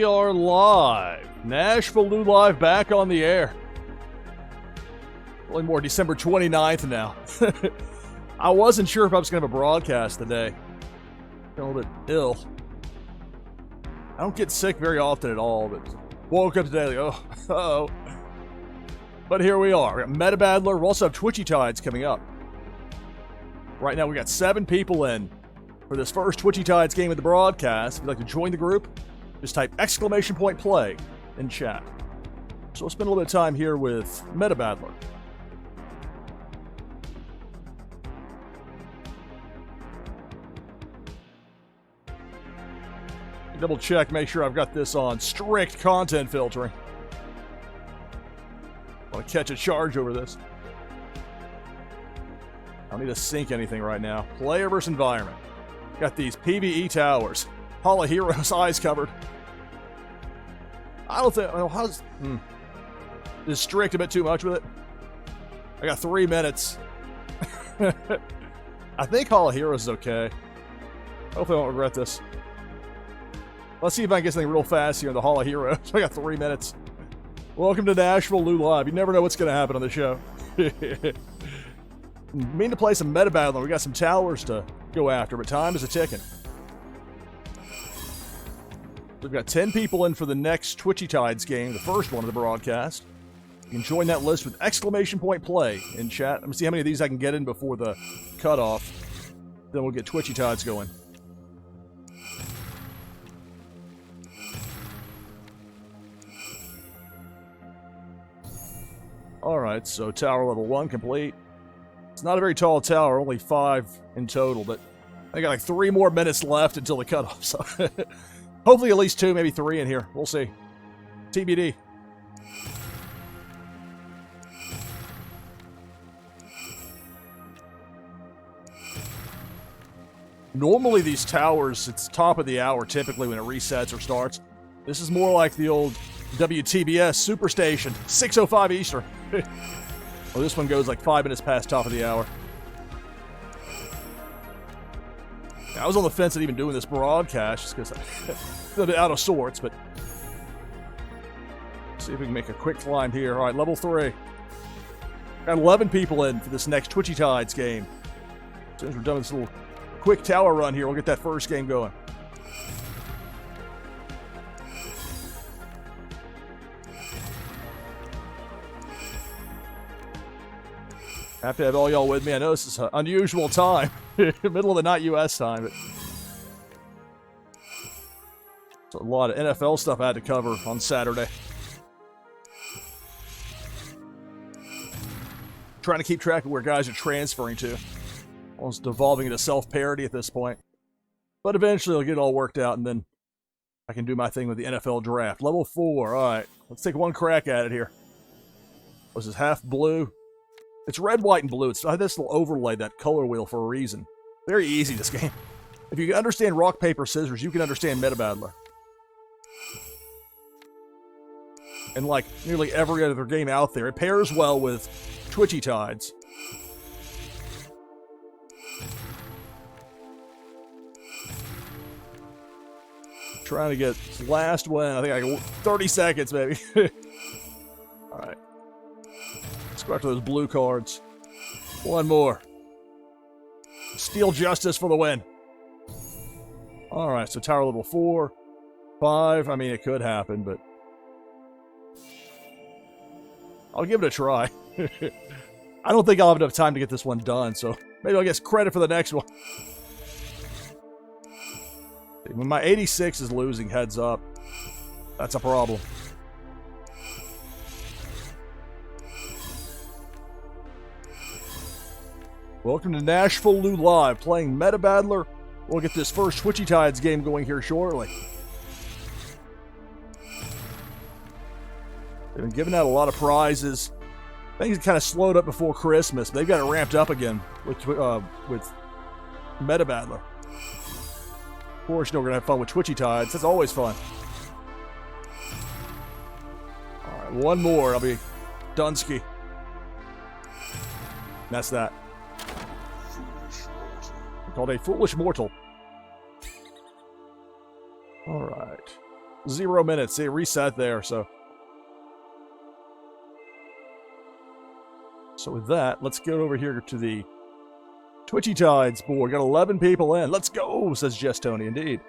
we are live. NashvilleLou live back on the air. Only more December 29th now. I wasn't sure if I was going to have a broadcast today. A little bit ill. I don't get sick very often at all, but woke up today like, uh-oh. But here we are. We got Meta Battler. We also have Twitchy Tides coming up. Right now we got 7 people in for this first Twitchy Tides game of the broadcast. If you'd like to join the group, just type !play in chat. So we'll spend a little bit of time here with Meta Battler. Double check, make sure I've got this on strict content filtering. Want to catch a charge over this. I don't need to sync anything right now. Player versus environment. Got these PvE towers. Hall of Heroes eyes covered. I don't think. Well, how's. Is strict a bit too much with it? I got 3 minutes. I think Hall of Heroes is okay. Hopefully I won't regret this. Let's see if I can get something real fast here in the Hall of Heroes. I got 3 minutes. Welcome to NashvilleLou Live. You never know what's going to happen on the show. Mean to play some Meta Battler. We got some towers to go after, but time is a-ticking. We've got 10 people in for the next Twitchy Tides game, the first one of the broadcast. You can join that list with !play in chat. Let me see how many of these I can get in before the cutoff. Then we'll get Twitchy Tides going. Alright, so tower level 1 complete. It's not a very tall tower, only 5 in total, but I got like 3 more minutes left until the cutoff, so hopefully at least 2, maybe 3 in here. We'll see. TBD. Normally these towers, it's top of the hour typically when it resets or starts. This is more like the old WTBS Superstation, 6:05 Eastern. Well, this one goes like 5 minutes past top of the hour. I was on the fence at even doing this broadcast just because I'm a bit out of sorts, but see if we can make a quick climb here. All right, level 3. Got 11 people in for this next Twitchy Tides game. As soon as we're done with this little quick tower run here, we'll get that first game going. Have to have all y'all with me. I know this is an unusual time. Middle of the night U.S. time. But it's a lot of NFL stuff I had to cover on Saturday. Trying to keep track of where guys are transferring to. Almost devolving into self-parody at this point. But eventually I'll get it all worked out and then I can do my thing with the NFL draft. Level 4. Alright. Let's take one crack at it here. Was this half blue? It's red, white, and blue. It's this will overlay that color wheel for a reason. Very easy, this game. If you can understand rock, paper, scissors, you can understand Meta Battler. And like nearly every other game out there, it pairs well with Twitchy Tides. Trying to get last win. I think I got 30 seconds, maybe. Alright. Let's go after those blue cards. One more. Steal justice for the win. Alright, so tower level 4. 5. I mean, it could happen, but I'll give it a try. I don't think I'll have enough time to get this one done, so maybe I'll get credit for the next one. When my 86 is losing, heads up. That's a problem. Welcome to NashvilleLou Live, playing Meta Battler. We'll get this first Twitchy Tides game going here shortly. They've been giving out a lot of prizes. Things kind of slowed up before Christmas, but they've got it ramped up again with Meta Battler. Of course, you know we're going to have fun with Twitchy Tides. That's always fun. Alright, one more. I'll be Dunsky. That's that. Called a foolish mortal. Alright. 0 minutes. See, reset there, so with that, let's get over here to the Twitchy Tides board. Got 11 people in. Let's go, says Jess Tony. Indeed.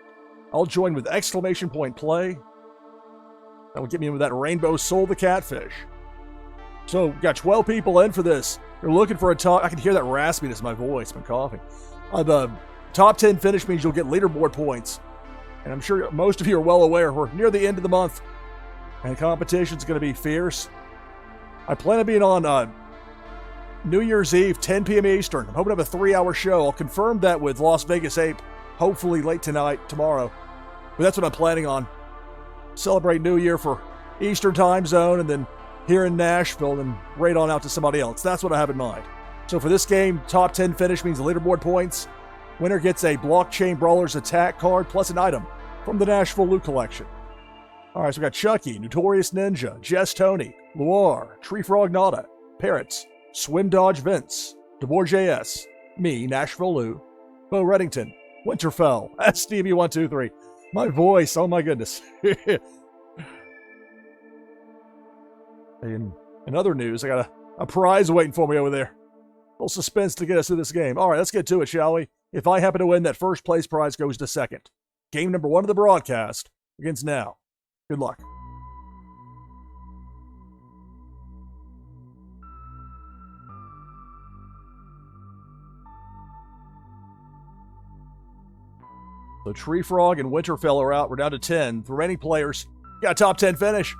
I'll join with exclamation point play. That will get me in with that Rainbow Soul the Catfish. So, got 12 people in for this. You're looking for a top... I can hear that raspiness in my voice. I'm coughing. The top 10 finish means you'll get leaderboard points. And I'm sure most of you are well aware we're near the end of the month. And competition's going to be fierce. I plan on being on New Year's Eve, 10 p.m. Eastern. I'm hoping to have a 3-hour show. I'll confirm that with Las Vegas Ape, hopefully late tomorrow. But that's what I'm planning on. Celebrate New Year for Eastern time zone, and then here in Nashville, and right on out to somebody else. That's what I have in mind. So for this game, top 10 finish means leaderboard points. Winner gets a Blockchain Brawlers attack card plus an item from the NashvilleLou collection. All right, so we got Chucky, Notorious Ninja, Jess Tony, Luar, Tree Frog Nada, Parrots, Swim Dodge Vince, DeBoer JS, me, NashvilleLou, Bo Reddington, Winterfell, SDB123. My voice, oh my goodness. In other news, I got a prize waiting for me over there. A little suspense to get us through this game. All right, let's get to it, shall we? If I happen to win, that first place prize goes to second. Game number 1 of the broadcast begins now. Good luck. So Tree Frog and Winterfell are out. We're down to 10. The remaining players got a top 10 finish.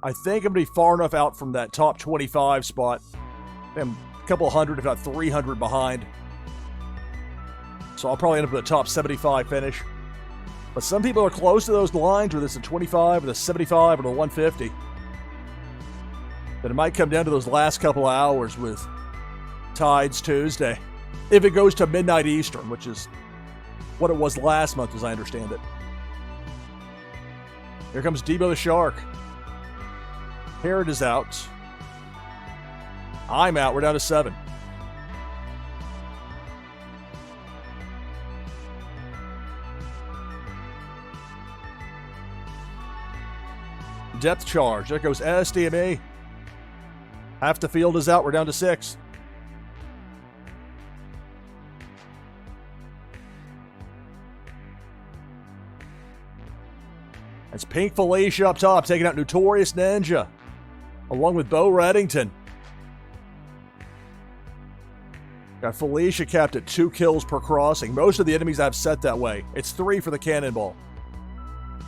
I think I'm going to be far enough out from that top 25 spot. I'm a couple hundred, if not 300 behind. So I'll probably end up with a top 75 finish. But some people are close to those lines, whether it's the 25 or the 75 or the 150. But it might come down to those last couple of hours with Tides Tuesday. If it goes to midnight Eastern, which is what it was last month, as I understand it. Here comes Debo the Shark. Herod is out. I'm out. We're down to 7. Depth charge. There goes SDME. Half the field is out. We're down to 6. It's Pink Felicia up top, taking out Notorious Ninja, along with Bo Reddington. Got Felicia capped at 2 kills per crossing. Most of the enemies I've set that way. It's 3 for the cannonball.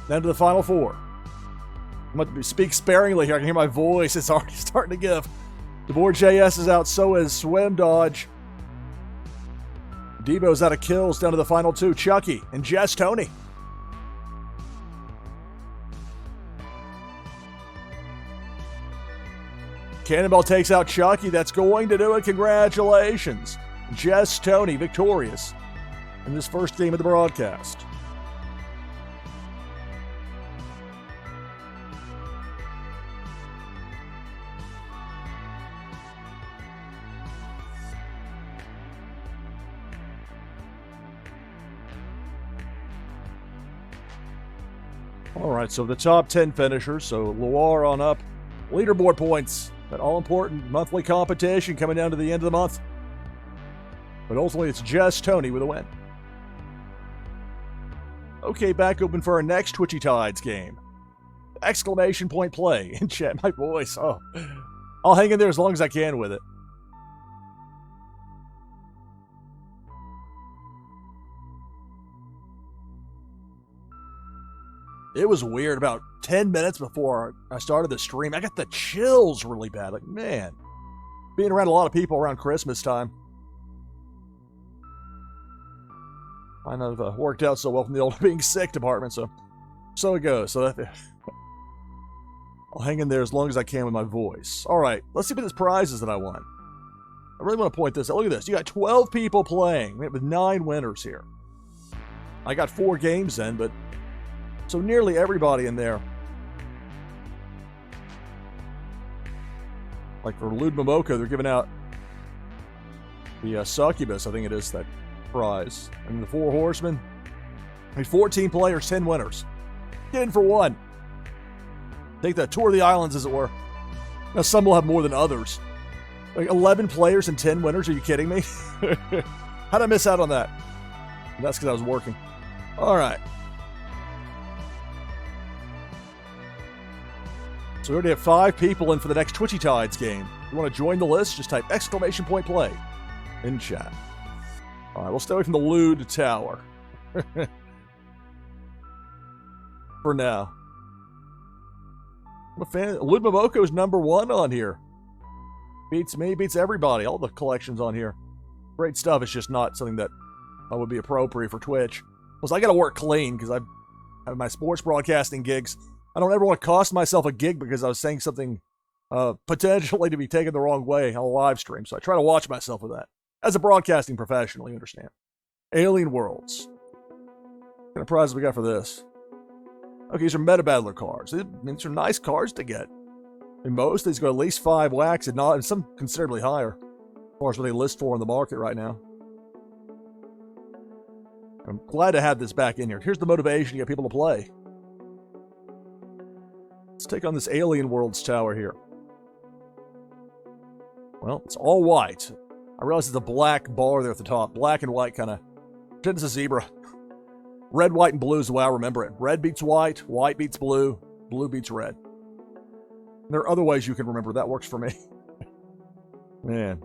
Down to the final 4. I'm going to speak sparingly here. I can hear my voice. It's already starting to give. DeBoer JS is out. So is Swim Dodge. Debo's out of kills. Down to the final 2. Chucky and Jess Tony. Cannonball takes out Chucky. That's going to do it. Congratulations. Jess Tony victorious in this first game of the broadcast. All right, so the top 10 finishers. So Luar on up. Leaderboard points. That all-important monthly competition coming down to the end of the month. But ultimately, it's Jess Tony with a win. Okay, back open for our next Twitchy Tides game. Exclamation point play. In chat, my voice. Oh, I'll hang in there as long as I can with it. It was weird. About 10 minutes before I started the stream, I got the chills really bad. Like, man, being around a lot of people around Christmas time. I know it worked out so well from the old being sick department, so it goes. So I'll hang in there as long as I can with my voice. All right, let's see what this prize is that I won. I really want to point this out. Look at this. You got 12 people playing with 9 winners here. I got 4 games in, but so nearly everybody in there. Like for Lud Momoko, they're giving out the succubus, I think it is, that prize. And the 4 horsemen. I mean, 14 players, 10 winners. Get in for one. Take the tour of the islands, as it were. Now, some will have more than others. Like 11 players and 10 winners? Are you kidding me? How'd I miss out on that? That's because I was working. All right. So we already have 5 people in for the next Twitchy Tides game. If you want to join the list, just type !play in chat. All right, we'll stay away from the Lewd Tower. For now. I'm a fan. Lewd Momoko is #1 on here. Beats me, beats everybody. All the collections on here. Great stuff. It's just not something that would be appropriate for Twitch. Plus, I got to work clean because I have my sports broadcasting gigs. I don't ever want to cost myself a gig because I was saying something potentially to be taken the wrong way on a live stream. So I try to watch myself with that. As a broadcasting professional, you understand. Alien Worlds. What kind of prizes we got for this? Okay, these are Meta Battler cards. These are nice cards to get. And most of these go at least 5 wax and some considerably higher. As far as what they list for in the market right now. I'm glad to have this back in here. Here's the motivation to get people to play. Let's take on this Alien Worlds tower here. Well, it's all white. I realize it's a black bar there at the top. Black and white kind of. Pretend it's a zebra. Red, white, and blue is the way I remember it. Red beats white, white beats blue, blue beats red. There are other ways you can remember. That works for me. Man.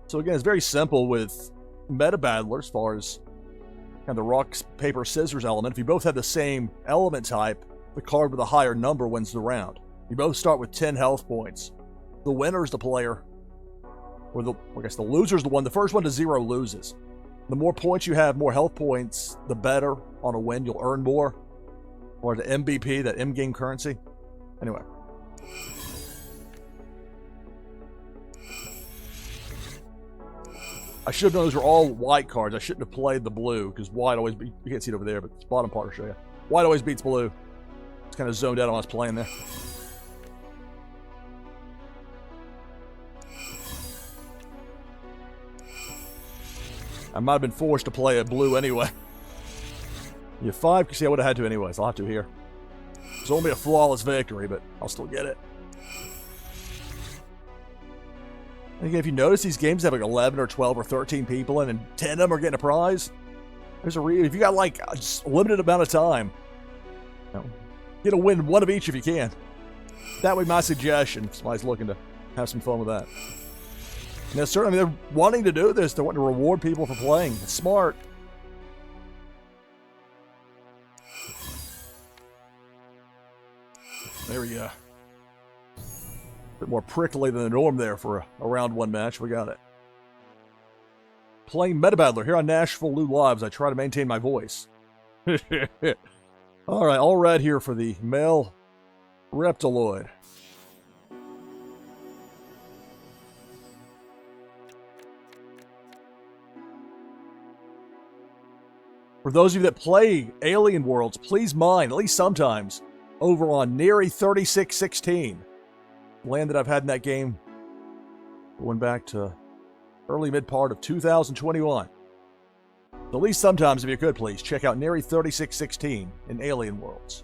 So again, it's very simple with Meta Battler as far as kind of the rock, paper, scissors element. If you both have the same element type, the card with a higher number wins the round. You both start with 10 health points. The winner is the player, or I guess the loser is the one. The first one to 0 loses. The more points you have, more health points, the better. On a win, you'll earn more. Or the MVP, that in-game currency. Anyway. I should have known those were all white cards. I shouldn't have played the blue, because white always beats... You can't see it over there, but it's bottom part will show you. White always beats blue. It's kind of zoned out on us playing there. I might have been forced to play a blue anyway. You have 5, because see, I would have had to anyways. I'll have to here. It's only a flawless victory, but I'll still get it. And again, if you notice, these games have like 11 or 12 or 13 people in, and 10 of them are getting a prize. There's a reason. If you got like a limited amount of time, get a win one of each if you can. That would be my suggestion if somebody's looking to have some fun with that. And certainly, they're wanting to do this. They're wanting to reward people for playing. It's smart. There we go. A bit more prickly than the norm there for a round 1 match. We got it. Playing Meta Battler here on NashvilleLou Live as I try to maintain my voice. All right, all red here for the male Reptiloid. For those of you that play Alien Worlds, please mind, at least sometimes, over on Neri 3616. Land that I've had in that game going back to early mid-part of 2021. So at least sometimes, if you could, please, check out Neri 3616 in Alien Worlds.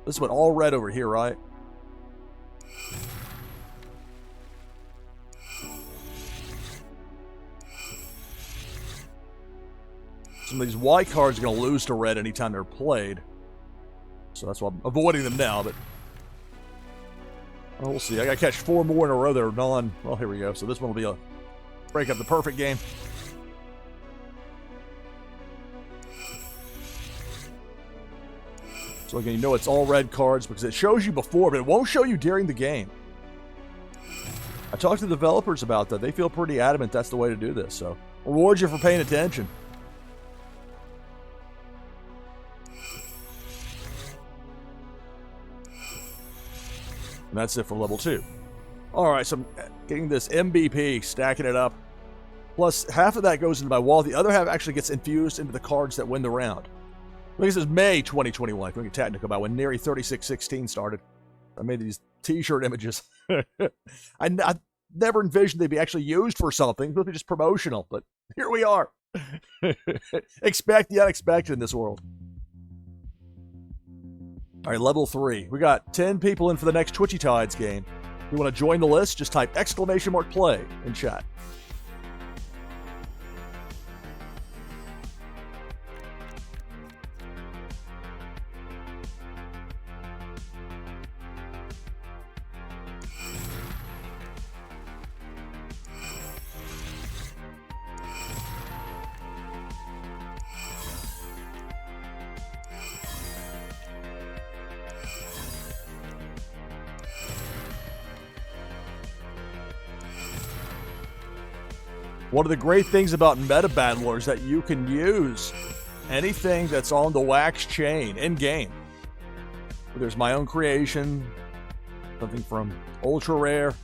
This is what all red over here, right? Some of these white cards are going to lose to red anytime they're played. So that's why I'm avoiding them now, but... We'll see. I got to catch 4 more in a row that are non... Well, here we go. So this one will be a... break up the perfect game. So again, you know it's all red cards because it shows you before, but it won't show you during the game. I talked to the developers about that. They feel pretty adamant that's the way to do this. So, reward you for paying attention. And that's it for level 2. Alright, so I'm getting this MVP, stacking it up. Plus, half of that goes into my wall. The other half actually gets infused into the cards that win the round. I think this is May 2021, if we get technical about when Neri 3616 started. I made these t-shirt images. I never envisioned they'd be actually used for something. They'd be just promotional, but here we are. Expect the unexpected in this world. All right, level 3. We got 10 people in for the next Twitchy Tides game. If you want to join the list, just type !play in chat. One of the great things about meta battlers is that you can use anything that's on the wax chain in-game. There's my own creation, something from ultra rare,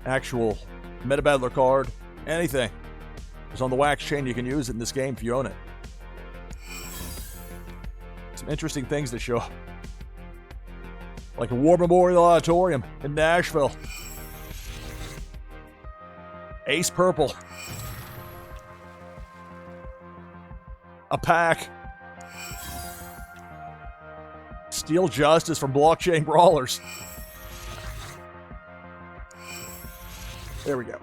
actual meta battler card, anything. It's on the wax chain. You can use it in this game if you own it. Some interesting things to show up. Like a War Memorial Auditorium in Nashville. Ace Purple. A pack. Steel Justice from Blockchain Brawlers. There we go.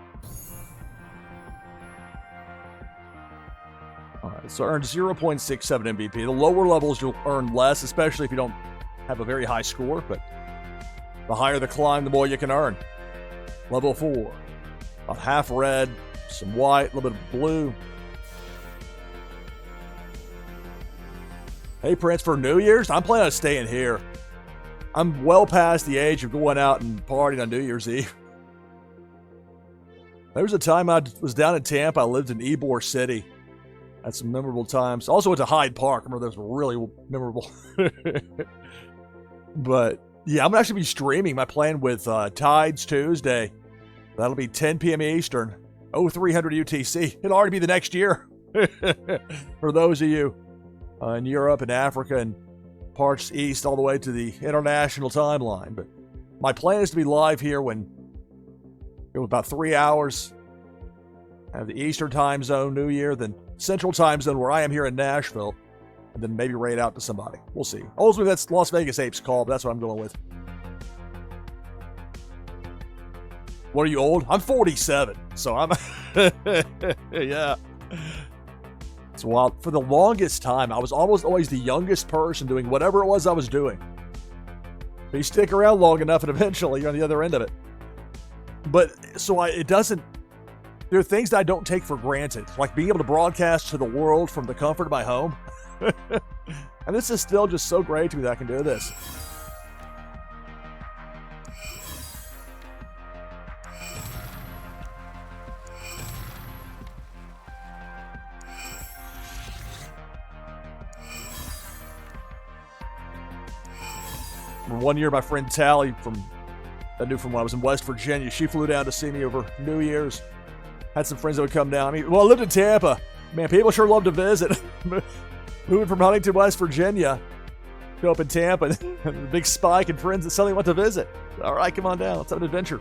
Alright, so earned 0.67 MVP. The lower levels you'll earn less, especially if you don't have a very high score, but the higher the climb, the more you can earn. Level 4. About half red, some white, a little bit of blue. Hey, Prince, for New Year's, I'm planning on staying here. I'm well past the age of going out and partying on New Year's Eve. There was a time I was down in Tampa. I lived in Ybor City. Had some memorable times. Also went to Hyde Park. I remember that was really memorable. But, yeah, I'm going to actually be streaming my plan with Tides Tuesday. That'll be 10 p.m. Eastern, 0300 UTC. It'll already be the next year. For those of you in Europe and Africa and parts east all the way to the international timeline. But my plan is to be live here when about 3 hours. Have the Eastern time zone, New Year, then Central time zone where I am here in Nashville, and then maybe raid out to somebody. We'll see. Ultimately, that's Las Vegas Apes call, but that's what I'm going with. What are you old? I'm 47, so I'm yeah. It's wild. For the longest time, I was almost always the youngest person doing whatever it was I was doing. But you stick around long enough, and eventually you're on the other end of it. But so it doesn't. There are things that I don't take for granted, like being able to broadcast to the world from the comfort of my home. And this is still just so great to me that I can do this. One year, my friend Tally I knew from when I was in West Virginia, she flew down to see me over New Year's. Had some friends that would come down. I lived in Tampa. Man, people sure love to visit. Moving from Huntington, West Virginia, go up in Tampa, and a big spike and friends that suddenly want to visit. All right, come on down. Let's have an adventure.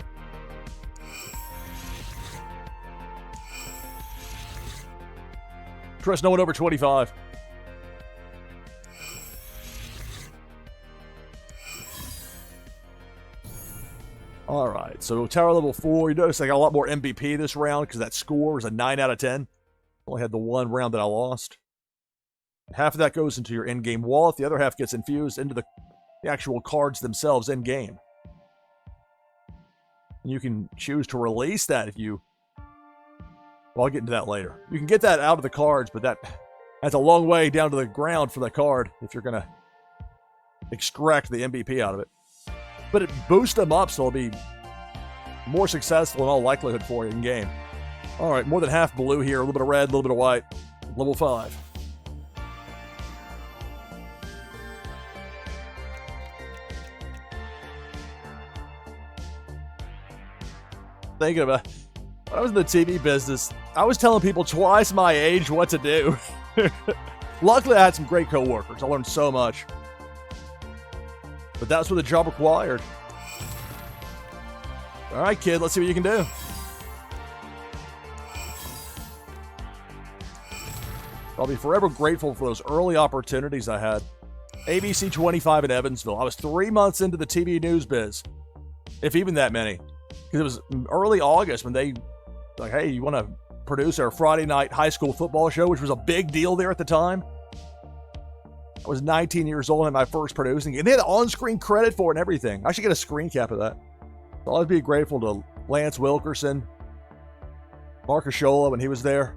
Trust no one over 25. All right, so tower level 4. You notice I got a lot more MVP this round because that score was a 9 out of 10. Only had the one round that I lost. Half of that goes into your in-game wallet. The other half gets infused into the actual cards themselves in-game. And you can choose to release that if you... Well, I'll get into that later. You can get that out of the cards, but that's a long way down to the ground for the card if you're going to extract the MVP out of it. But it boosts them up, so it'll be more successful in all likelihood for you in game. All right, more than half blue here, a little bit of red, a little bit of white. Level 5. Thinking about when I was in the TV business, I was telling people twice my age what to do. Luckily, I had some great coworkers. I learned so much. But that's what the job required. All right, kid, let's see what you can do. I'll be forever grateful for those early opportunities I had. ABC 25 in Evansville. I was 3 months into the TV news biz, if even that many. Because it was early August when they, like, hey, you want to produce our Friday night high school football show, which was a big deal there at the time. I was 19 years old and my first producing, and they had on-screen credit for it and everything. I should get a screen cap of that. So I'd be grateful to Lance Wilkerson, Mark Ashola when he was there.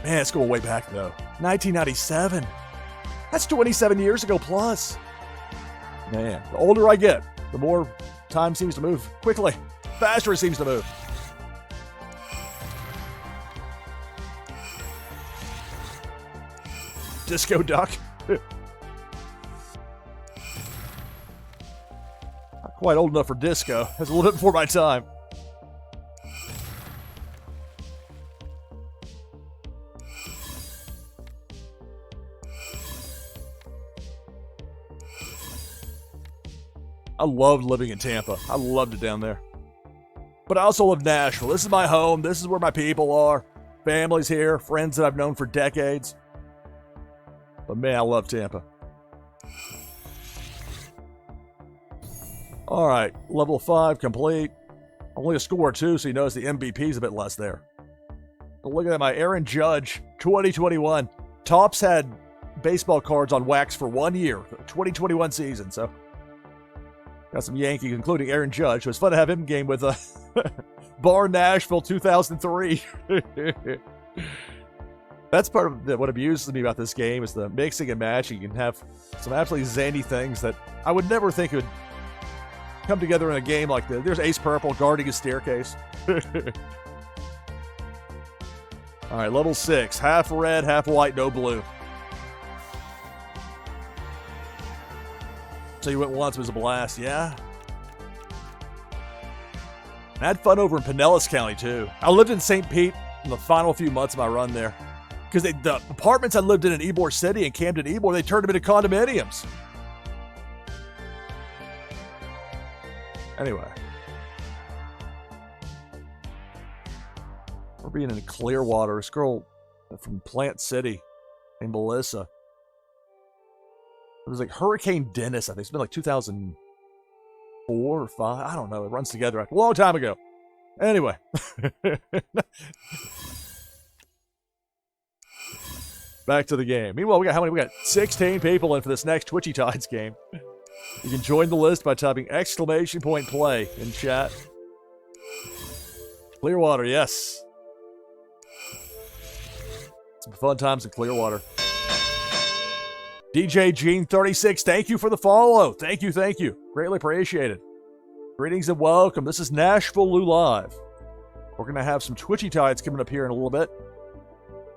Man, let's go way back though. 1997. That's 27 years ago plus. Man, the older I get, the more time seems to move quickly. Faster it seems to move. Disco Duck. Not quite old enough for disco. That's a little bit before my time. I loved living in Tampa. I loved it down there. But I also love Nashville. This is my home. This is where my people are. Family's here. Friends that I've known for decades. But man, I love Tampa. All right, level 5 complete. Only a score or 2, so you notice the MVP's a bit less there. But look at that, my Aaron Judge, 2021. Topps had baseball cards on wax for 1 year, the 2021 season, so got some Yankees, including Aaron Judge. It was fun to have him game with Bar Nashville 2003. That's part of what amuses me about this game is the mixing and matching. You can have some absolutely zany things that I would never think would come together in a game like this. There's Ace Purple guarding his staircase. All right, level 6. Half red, half white, no blue. So you went once, it was a blast, yeah? I had fun over in Pinellas County, too. I lived in St. Pete in the final few months of my run there. Because the apartments I lived in Ybor City and Camden Ybor, they turned them into condominiums. Anyway. We're being in Clearwater. This girl from Plant City named Melissa. It was like Hurricane Dennis, I think. It's been like 2004 or 5. I don't know. It runs together a long time ago. Anyway. Back to the game. Meanwhile, we got how many? We got 16 people in for this next Twitchy Tides game. You can join the list by typing !play in chat. Clearwater, yes. Some fun times in Clearwater. DJ Gene36, thank you for the follow. Thank you, thank you. Greatly appreciated. Greetings and welcome. This is NashvilleLou Live. We're going to have some Twitchy Tides coming up here in a little bit.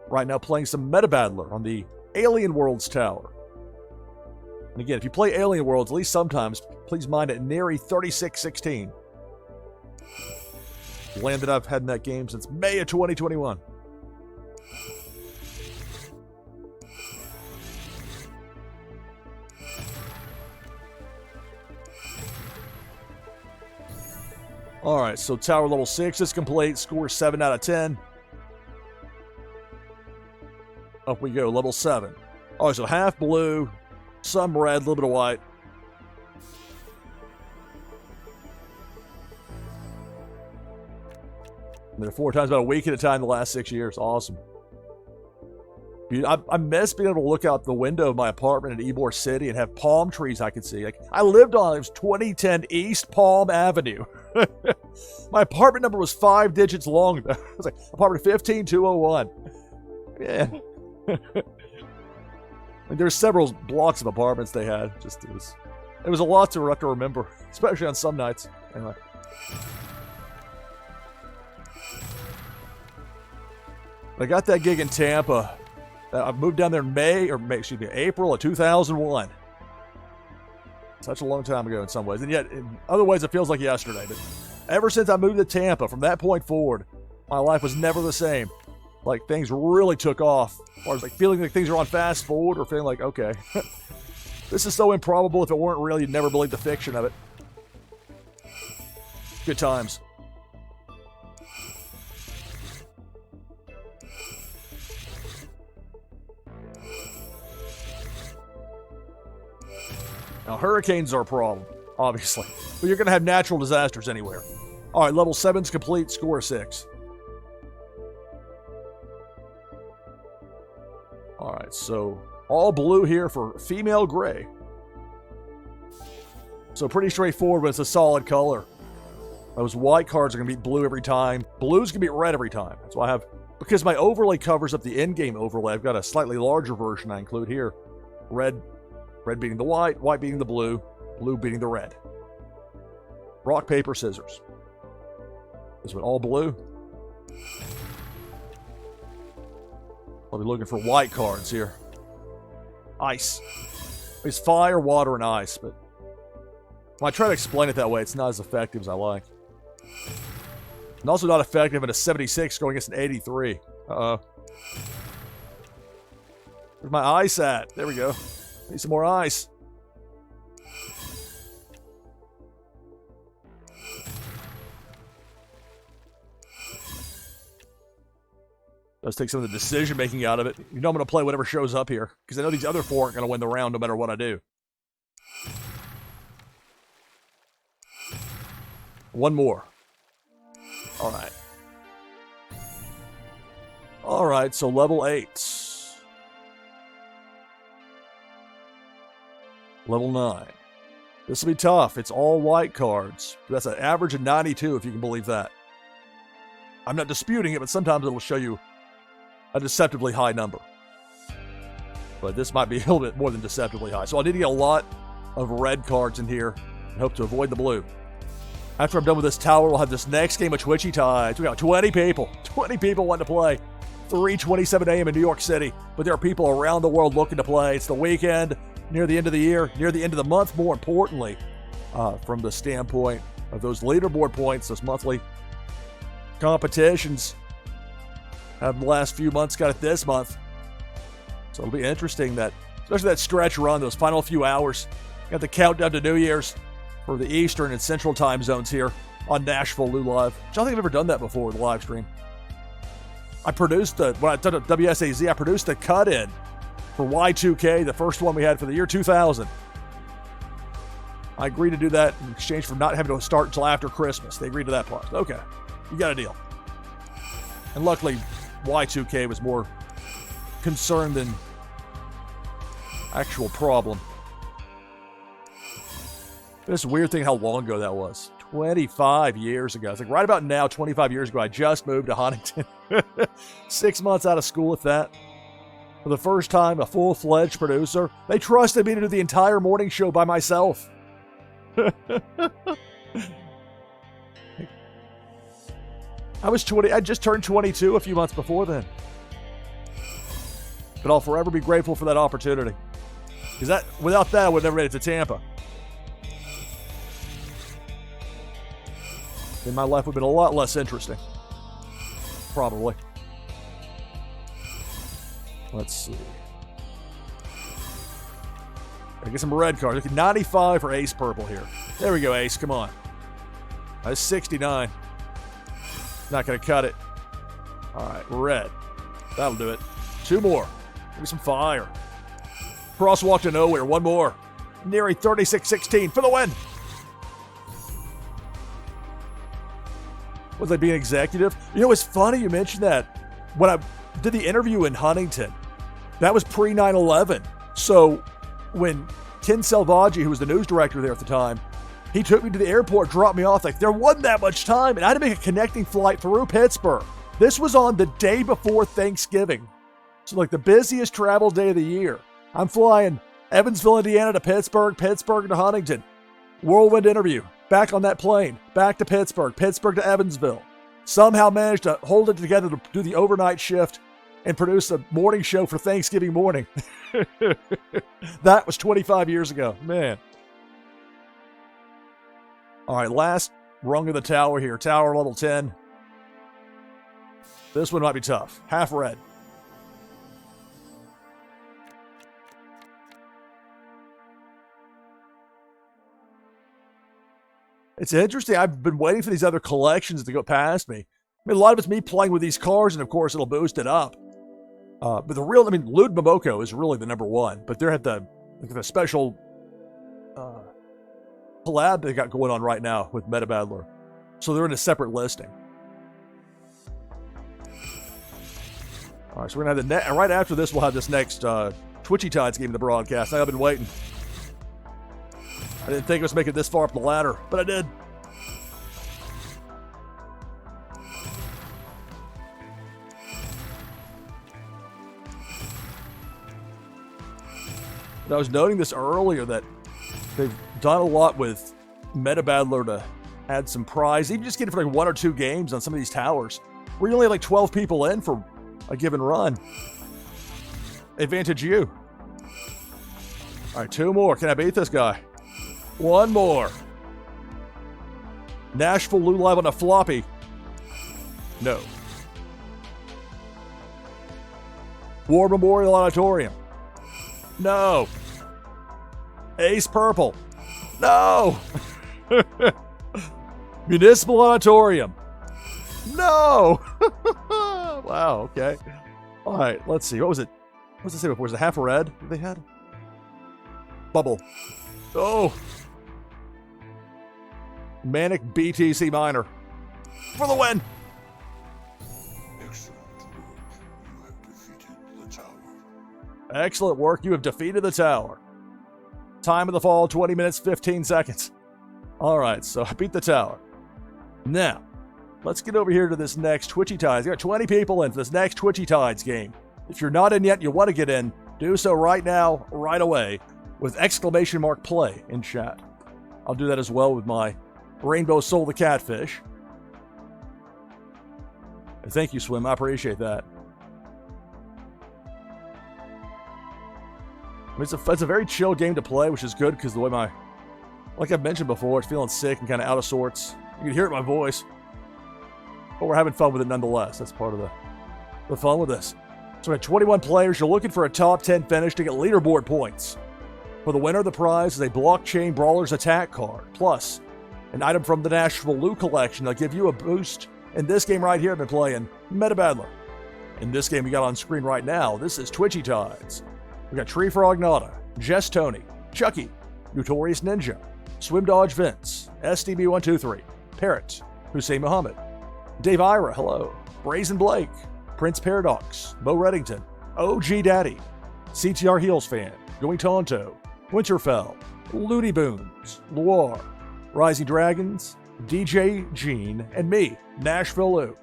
Right now playing some Meta Battler on the Alien Worlds Tower. And again, if you play Alien Worlds, at least sometimes, please mind at Neri 3616. Land that I've had in that game since May of 2021. Alright, so tower level 6 is complete. Score 7 out of 10. Up we go, level 7. Alright, so half blue, some red, a little bit of white. And then 4 times about a week at a time the last 6 years. Awesome. Dude, I miss being able to look out the window of my apartment in Ybor City and have palm trees I could see. Like I lived on, it was 2010 East Palm Avenue. My apartment number was 5 digits long. It was like apartment 15201. Yeah. There's several blocks of apartments they had. Just it was a lot to have to remember, especially on some nights. Anyway. I got that gig in Tampa. I moved down there in April of 2001. Such a long time ago in some ways. And yet, in other ways, it feels like yesterday. But ever since I moved to Tampa, from that point forward, my life was never the same. Like, things really took off. Or like feeling like things are on fast forward, or feeling like, okay, this is so improbable. If it weren't real, you'd never believe the fiction of it. Good times. Now, hurricanes are a problem, obviously. But you're going to have natural disasters anywhere. All right, level 7's complete, score 6. All right, so all blue here for female gray. So pretty straightforward, but it's a solid color. Those white cards are going to be blue every time. Blue's going to be red every time. That's why I have, because my overlay covers up the in-game overlay, I've got a slightly larger version I include here. Red beating the white, white beating the blue, blue beating the red. Rock, paper, scissors. This one all blue. I'll be looking for white cards here. Ice. It's fire, water, and ice, but when I try to explain it that way, it's not as effective as I like. And also not effective in a 76 going against an 83. Uh-oh. Where's my ice at? There we go. Need some more ice. Let's take some of the decision-making out of it. You know I'm going to play whatever shows up here, because I know these other 4 aren't going to win the round no matter what I do. One more. All right. All right, so level 8. Level 9. This will be tough. It's all white cards. That's an average of 92, if you can believe that. I'm not disputing it, but sometimes it'll show you a deceptively high number. But this might be a little bit more than deceptively high. So I need to get a lot of red cards in here and hope to avoid the blue. After I'm done with this tower, we'll have this next game of Twitchy Tides. We got 20 people. 20 people wanting to play. 3:27 a.m. in New York City. But there are people around the world looking to play. It's the weekend, near the end of the year, near the end of the month, more importantly, from the standpoint of those leaderboard points, those monthly competitions. Have the last few months, got it this month. So it'll be interesting that, especially that stretch run, those final few hours. Got the countdown to New Year's for the Eastern and Central time zones here on NashvilleLou Live. I don't think I've ever done that before with a live stream. I produced when I did a WSAZ, I produced the cut-in for Y2K, the first one we had for the year 2000. I agreed to do that in exchange for not having to start until after Christmas. They agreed to that part. Okay, you got a deal. And luckily, Y2K was more concerned than actual problem. This weird thing how long ago that was. 25 years ago. It's like right about now, 25 years ago, I just moved to Huntington. 6 months out of school, if that. For the first time, a full-fledged producer. They trusted me to do the entire morning show by myself. I was 20. I just turned 22 a few months before then. But I'll forever be grateful for that opportunity. Because without that, I would have never made it to Tampa. Then my life would have been a lot less interesting. Probably. Let's see. I get some red cards. Okay, 95 for Ace Purple here. There we go, Ace. Come on. That's 69. Not going to cut it. All right, red. That'll do it. 2 more. Maybe some fire. Crosswalk to nowhere. 1 more. Nearing 36-16 for the win. Was I being executive? You know, it's funny you mentioned that. When I did the interview in Huntington, that was pre-9/11. So when Ken Selvaggi, who was the news director there at the time, he took me to the airport, dropped me off. Like, there wasn't that much time, and I had to make a connecting flight through Pittsburgh. This was on the day before Thanksgiving. So, like, the busiest travel day of the year. I'm flying Evansville, Indiana to Pittsburgh, Pittsburgh to Huntington. Whirlwind interview. Back on that plane. Back to Pittsburgh. Pittsburgh to Evansville. Somehow managed to hold it together to do the overnight shift and produce a morning show for Thanksgiving morning. That was 25 years ago. Man. All right, last rung of the tower here. Tower level 10. This one might be tough. Half red. It's interesting. I've been waiting for these other collections to go past me. I mean, a lot of it's me playing with these cars, and of course, it'll boost it up. But the real, I mean, Lud Momoko is really the number one, but they're at the special collab they got going on right now with Meta Battler. So they're in a separate listing. All right, so we're going to have right after this, we'll have this next Twitchy Tides game in the broadcast. I've been waiting. I didn't think I was making it this far up the ladder, but I did. And I was noting this earlier that they've done a lot with Meta Battler to add some prize, even just get it for like 1 or 2 games on some of these towers. Where you only have like 12 people in for a given run. Advantage you. All right, 2 more. Can I beat this guy? 1 more. NashvilleLou live on a floppy. No. War Memorial Auditorium. No. Ace Purple. No. Municipal Auditorium. No. Wow, okay. All right, let's see. What was it? What was it say before? Was it half a red they had? Bubble. Oh. Manic BTC Minor. For the win. Excellent work. You have defeated the tower. Time of the fall, 20 minutes, 15 seconds. All right, so I beat the tower. Now, let's get over here to this next Twitchy Tides. You got 20 people in for this next Twitchy Tides game. If you're not in yet, you want to get in, do so right now, right away, with !play in chat. I'll do that as well with my Rainbow Soul the Catfish. And thank you, Swim. I appreciate that. I mean, it's a very chill game to play, which is good because the way like I've mentioned before, it's feeling sick and kind of out of sorts. You can hear it in my voice. But we're having fun with it nonetheless. That's part of the fun with this. So we have 21 players. You're looking for a top 10 finish to get leaderboard points. For the winner, the prize is a Blockchain Brawlers attack card, plus an item from the NashvilleLou collection that'll give you a boost. In this game right here, I've been playing Meta Battler. In this game we got on screen right now, this is Twitchy Tides. We got Tree Frog Nada, Jess Tony, Chucky, Notorious Ninja, Swim Dodge Vince, SDB123, Parrot, Hussein Muhammad, Dave Ira, hello, Brazen Blake, Prince Paradox, Bo Reddington, OG Daddy, CTR Heels Fan, Going Tonto, Winterfell, Looney Boons, Loire, Rising Dragons, DJ Gene, and me, NashvilleLou.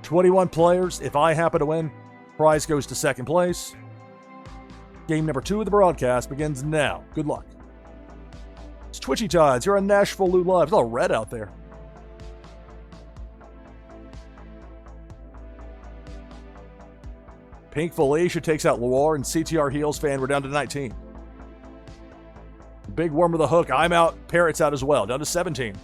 21 players. If I happen to win, prize goes to second place. Game number 2 of the broadcast begins now. Good luck. It's Twitchy Tides. You're on NashvilleLou Live. It's all red out there. Pink Felicia takes out Loire and CTR Heels Fan. We're down to 19. Big Worm with a hook. I'm out. Parrot's out as well. Down to 17.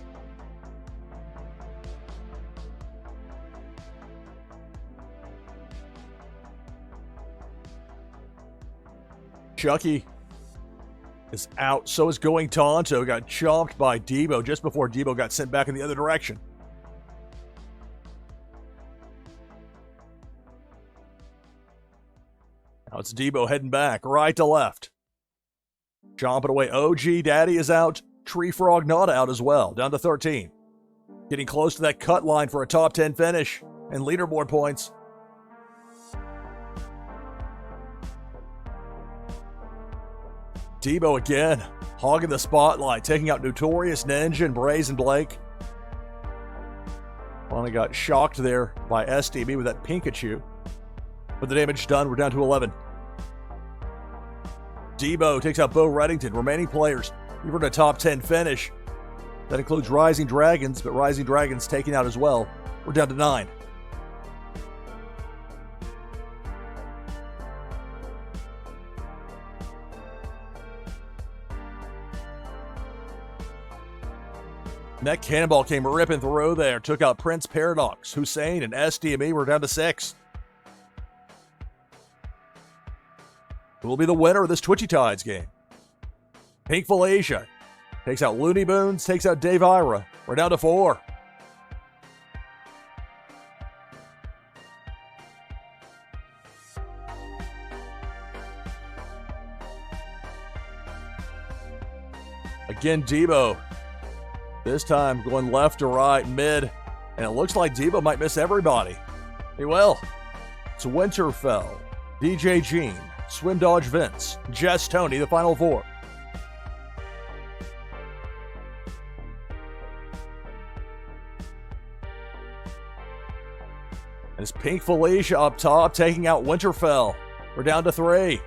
Chucky is out. So is Going Tonto. Got chomped by Debo just before Debo got sent back in the other direction. Now it's Debo heading back, right to left. Chomping away. OG Daddy is out. Tree Frog Nada out as well. Down to 13. Getting close to that cut line for a top 10 finish and leaderboard points. Debo again, hogging the spotlight, taking out Notorious Ninja and Brazen Blake. Finally got shocked there by SDB with that Pikachu. But the damage done, we're down to 11. Debo takes out Bo Reddington. Remaining players, you've earned a top 10 finish. That includes Rising Dragons, but Rising Dragons taken out as well. We're down to 9. And that cannonball came ripping through there. Took out Prince Paradox, Hussein, and SDME. We're down to 6. Who will be the winner of this Twitchy Tides game? Pink Felicia Takes out Looney Boons. Takes out Dave Ira. We're down to 4. Again, Debo. This time going left to right, mid. And it looks like Debo might miss everybody. He will. It's Winterfell, DJ Gene, Swim Dodge Vince, Jess Tony, the final 4. And it's Pink Felicia up top, taking out Winterfell. We're down to 3.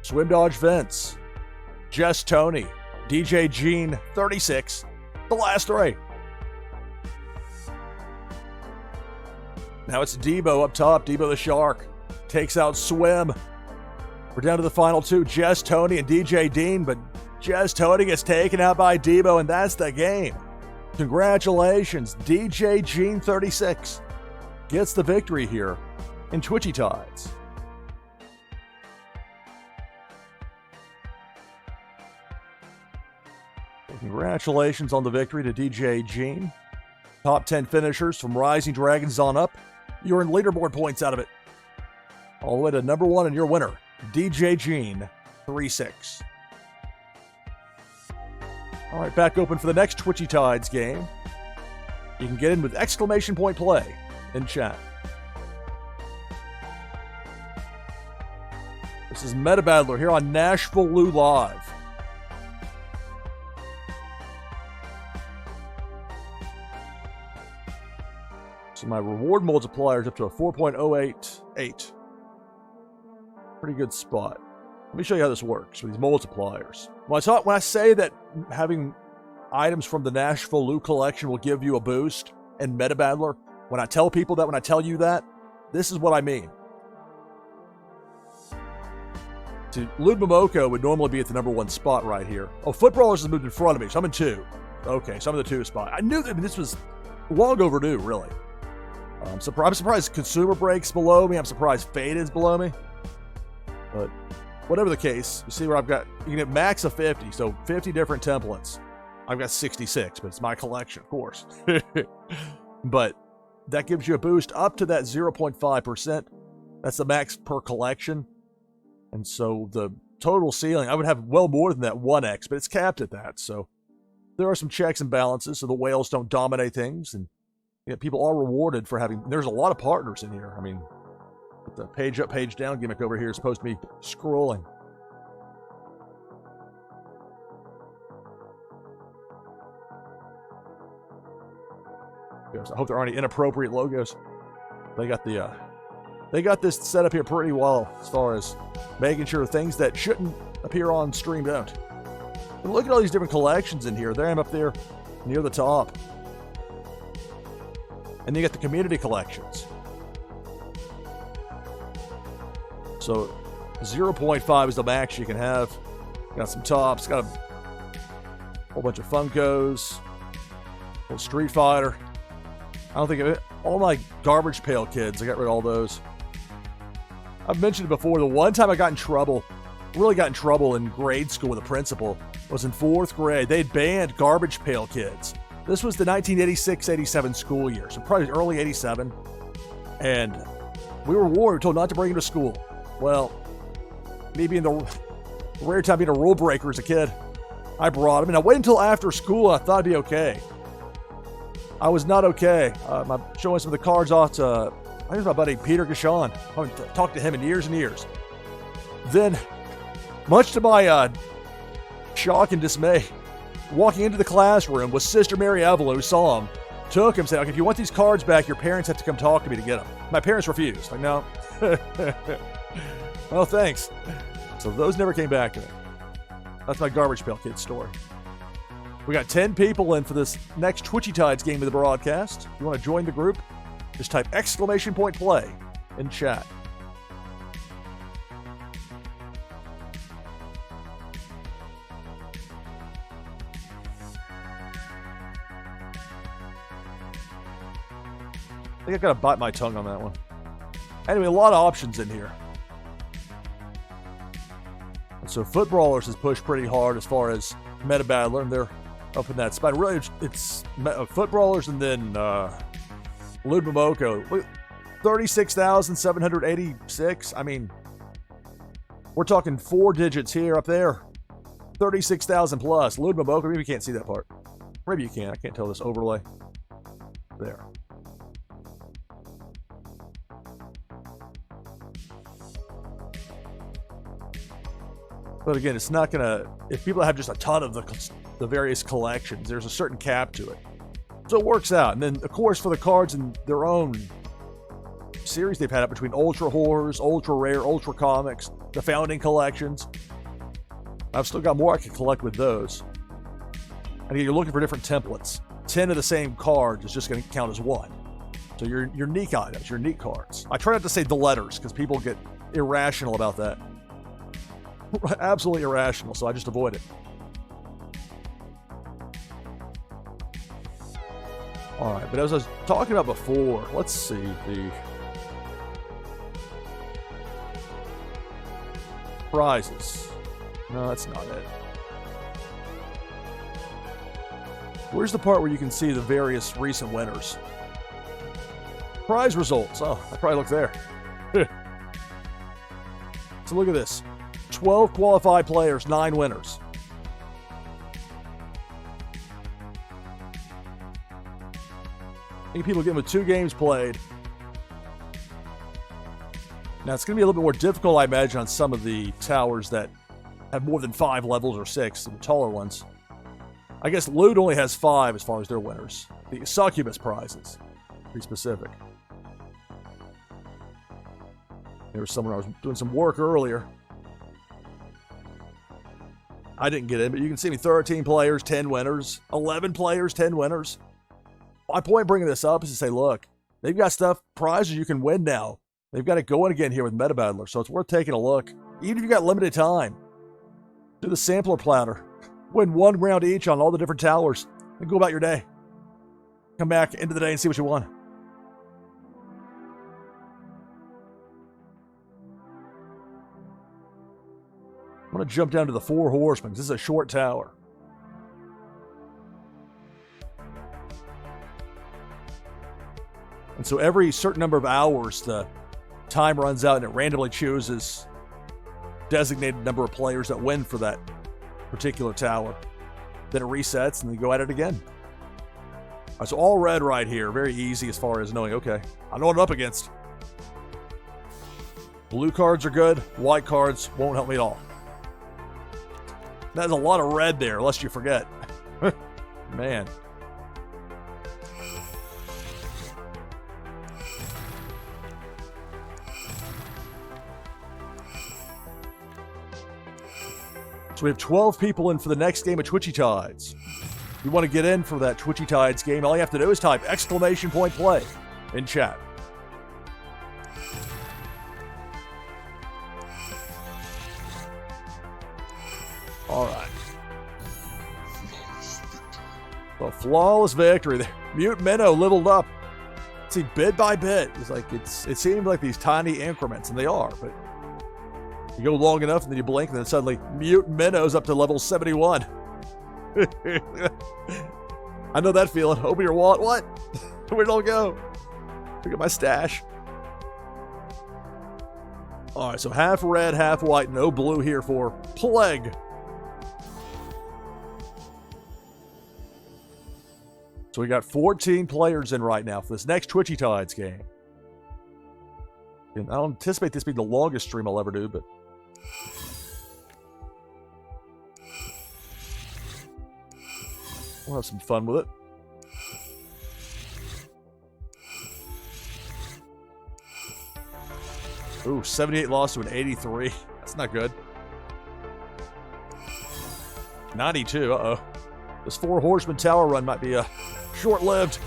Swim Dodge Vince, Jess Tony, DJ Gene, 36. The last 3. Now it's Debo up top. Debo the Shark takes out Swim. We're down to the final 2. Jess Tony and DJ Dean, but Jess Tony gets taken out by Debo, and that's the game. Congratulations, DJ Gene 36 gets the victory here in Twitchy Tides. Congratulations on the victory to DJ Gene. Top 10 finishers from Rising Dragons on up. You earned leaderboard points out of it. All the way to number 1 and your winner, DJ Gene 36. All right, back open for the next Twitchy Tides game. You can get in with exclamation point play in chat. This is Meta Battler here on NashvilleLou Live. So my reward multiplier is up to a 4.088. Pretty good spot. Let me show you how this works with these multipliers. When I say that having items from the NashvilleLou collection will give you a boost in Meta Battler, when I tell people that, when I tell you that, this is what I mean. See, Lud Momoko would normally be at the number 1 spot right here. Oh, Footballers has moved in front of me, so I'm in 2. Okay, so I'm in the 2 spot. I knew that this was long overdue, really. I'm surprised Consumer Break's below me. I'm surprised Fade is below me. But whatever the case, you see where I've got, you can get max of 50, so 50 different templates. I've got 66, but it's my collection, of course. But that gives you a boost up to that 0.5%. That's the max per collection. And so the total ceiling, I would have well more than that 1x, but it's capped at that. So there are some checks and balances so the whales don't dominate things. And people are rewarded for having, there's a lot of partners in here. I mean, the page up, page down gimmick over here is supposed to be scrolling. I hope there aren't any inappropriate logos. They got this set up here pretty well as far as making sure things that shouldn't appear on stream don't. And look at all these different collections in here. There I'm up there near the top. And you get the community collections. So 0.5 is the max you can have. Got some tops, got a whole bunch of Funkos, a little Street Fighter. I don't think of it. All my Garbage Pail Kids, I got rid of all those. I've mentioned it before, the one time I got in trouble, really got in trouble in grade school with a principal, was in 4th grade. They'd banned Garbage Pail Kids. This was the 1986-87 school year, so probably early 87. And we were warned, we were told not to bring them to school. Well, me being the rare time being a rule breaker as a kid, I brought them. And I waited until after school, and I thought it'd be okay. I was not okay. I'm showing some of the cards off to, I think it's my buddy Peter Gashon. I haven't talked to him in years and years. Then, much to my shock and dismay, walking into the classroom was Sister Mary Evelyn, who saw him, took him, said, okay, if you want these cards back, your parents have to come talk to me to get them. My parents refused. Like, no. Well, thanks. So those never came back to me. That's my Garbage Pail Kid story. We got 10 people in for this next Twitchy Tides game of the broadcast. If you want to join the group, just type exclamation point play in chat. I think I gotta bite my tongue on that one. Anyway, a lot of options in here. So Foot Brawlers has pushed pretty hard as far as Meta Battler, and they're up in that spot. Really, it's Foot Brawlers and then Lou Momoko. 36,786. I mean, we're talking 4 digits here, up there. 36,000 plus. Lou Momoko, maybe you can't see that part. Maybe you can. I can't tell this overlay. There. But again, it's not gonna. If people have just a ton of the various collections, there's a certain cap to it, so it works out. And then, of course, for the cards in their own series they've had up between Ultra Horrors, Ultra Rare, Ultra Comics, the Founding Collections. I've still got more I can collect with those. And again, you're looking for different templates. 10 of the same cards is just going to count as 1. So your unique items, your unique cards. I try not to say the letters because people get irrational about that. Absolutely irrational, so I just avoid it. All right, but as I was talking about before, let's see the prizes. No, that's not it. Where's the part where you can see the various recent winners? Prize results. Oh, I probably looked there. So look at this. 12 qualified players, 9 winners. I think people getting with 2 games played. Now, it's going to be a little bit more difficult, I imagine, on some of the towers that have more than 5 levels or 6, the taller ones. I guess Loot only has 5 as far as their winners. The Succubus prizes. Be specific. There was someone I was doing some work earlier. I didn't get in, but you can see me 13 players, 10 winners. 11 players, 10 winners. My point bringing this up is to say, look, they've got stuff, prizes you can win now. They've got it going again here with Meta Battler, so it's worth taking a look. Even if you got limited time, do the sampler platter. Win 1 round each on all the different towers, and go about your day. Come back into the day and see what you won. I'm going to jump down to the 4 Horsemen. This is a short tower. And so every certain number of hours, the time runs out and it randomly chooses designated number of players that win for that particular tower. Then it resets and then you go at it again. All right, so all red right here. Very easy as far as knowing, okay, I know what I'm up against. Blue cards are good. White cards won't help me at all. That's a lot of red there, lest you forget. Man. So we have 12 people in for the next game of Twitchy Tides. If you want to get in for that Twitchy Tides game, all you have to do is type !play in chat. All right. Well, flawless victory there. Mute Minnow leveled up. See, bit by bit. It's like it seemed like these tiny increments, and they are, but you go long enough and then you blink and then suddenly Mute Minnow's up to level 71. I know that feeling. Open your wallet. What? Where'd it all go? Look at my stash. All right, so half red, half white, no blue here for Plague. So we got 14 players in right now for this next Twitchy Tides game. And I don't anticipate this being the longest stream I'll ever do, but we'll have some fun with it. Ooh, 78 loss to an 83. That's not good. 92, uh-oh. This 4 Horseman tower run might be short-lived.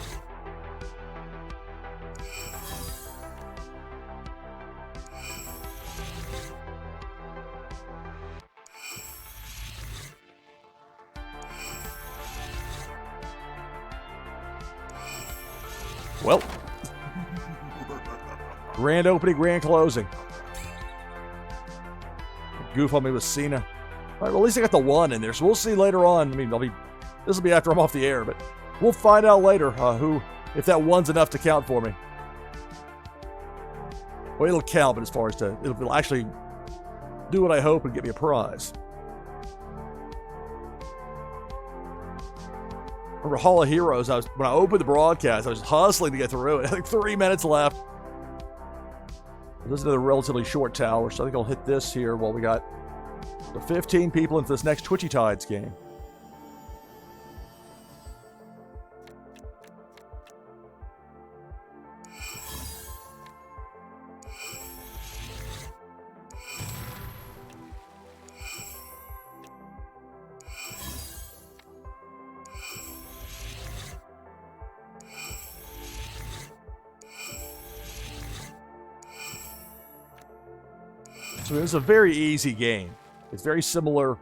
Well, grand opening, grand closing. goof on me with Cena. All right, well, at least I got the 1 in there, so we'll see later on. I mean, this will be after I'm off the air, but we'll find out later if that 1's enough to count for me. Well, it'll count, but as far as it'll actually do what I hope and get me a prize. Remember Hall of Heroes, when I opened the broadcast, I was hustling to get through it. I think 3 minutes left. This is another relatively short tower, so I think I'll hit this here while we got the 15 people into this next Twitchy Tides game. So it's a very easy game. It's very similar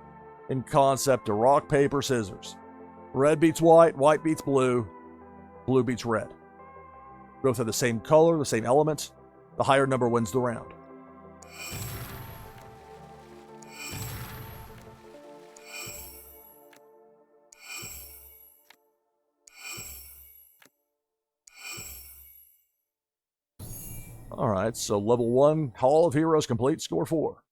in concept to rock, paper, scissors. Red beats white, white beats blue, blue beats red. Both have the same color, the same elements. The higher number wins the round. All right, so level 1, Hall of Heroes complete, score 4.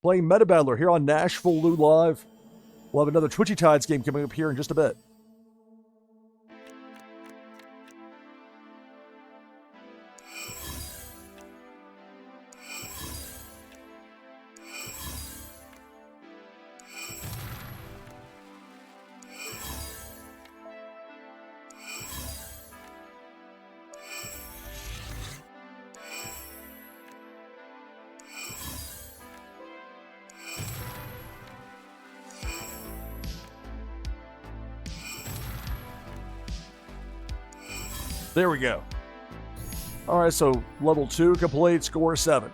Playing Meta Battler here on NashvilleLou Live. We'll have another Twitchy Tides game coming up here in just a bit. There we go. All right, so level 2 complete, score 7.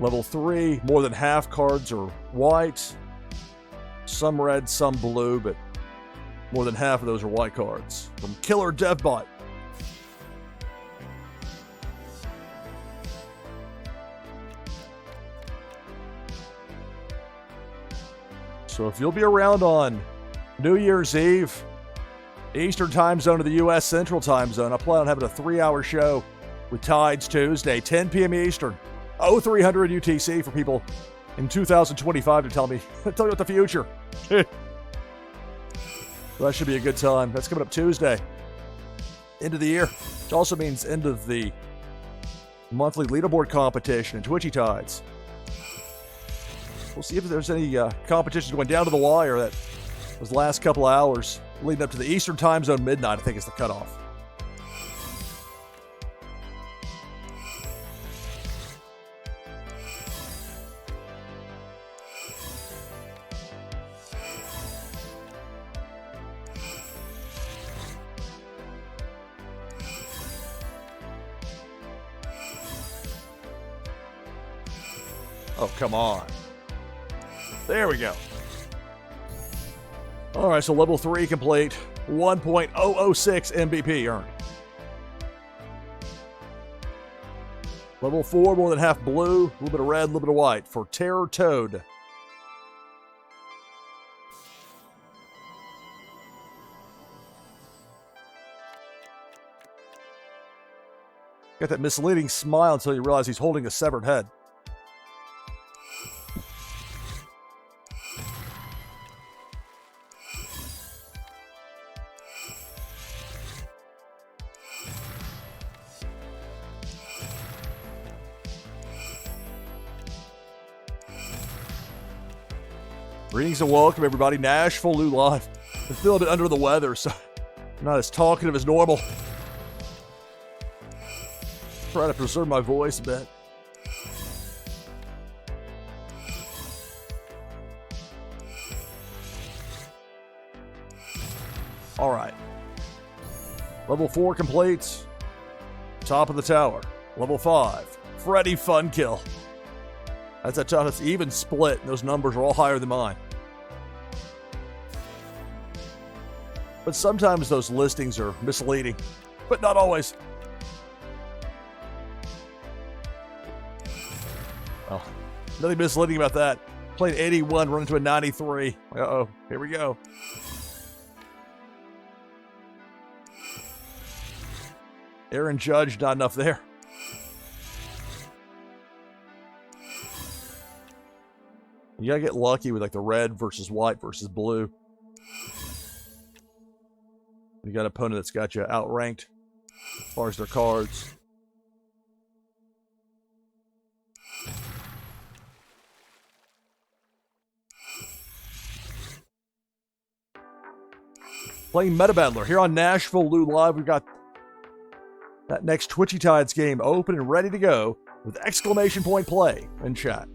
Level 3, more than half cards are white. Some red, some blue, but more than half of those are white cards. From Killer DevBot. So if you'll be around on New Year's Eve, Eastern time zone of the U.S. Central time zone, I plan on having a 3-hour show with Tides Tuesday, 10 p.m. Eastern, 0300 UTC for people in 2025 to tell me what the future. Well, that should be a good time. That's coming up Tuesday, end of the year, which also means end of the monthly leaderboard competition in Twitchy Tides. We'll see if there's any competitions going down to the wire that those last couple of hours leading up to the Eastern time zone midnight, I think is the cutoff. Oh, come on. There we go. All right, so level 3 complete. 1.006 MVP earned. Level 4, more than half blue, a little bit of red, a little bit of white for Terror Toad. Got that misleading smile until you realize he's holding a severed head. Greetings and welcome, everybody. NashvilleLou Live. I'm feeling a bit under the weather, so I'm not as talkative as normal. Trying to preserve my voice a bit. All right. Level 4 complete. Top of the tower. Level 5. Freddy Funkill. That's a tough, that's even split. Those numbers are all higher than mine. But sometimes those listings are misleading, but not always. Well, nothing misleading about that. Playing 81, run into a 93. Uh-oh, here we go. Aaron Judge, not enough there. You gotta get lucky with like the red versus white versus blue. You got an opponent that's got you outranked as far as their cards. Playing Meta Battler here on NashvilleLou Live. We've got that next Twitchy Tides game open and ready to go with exclamation point play in chat.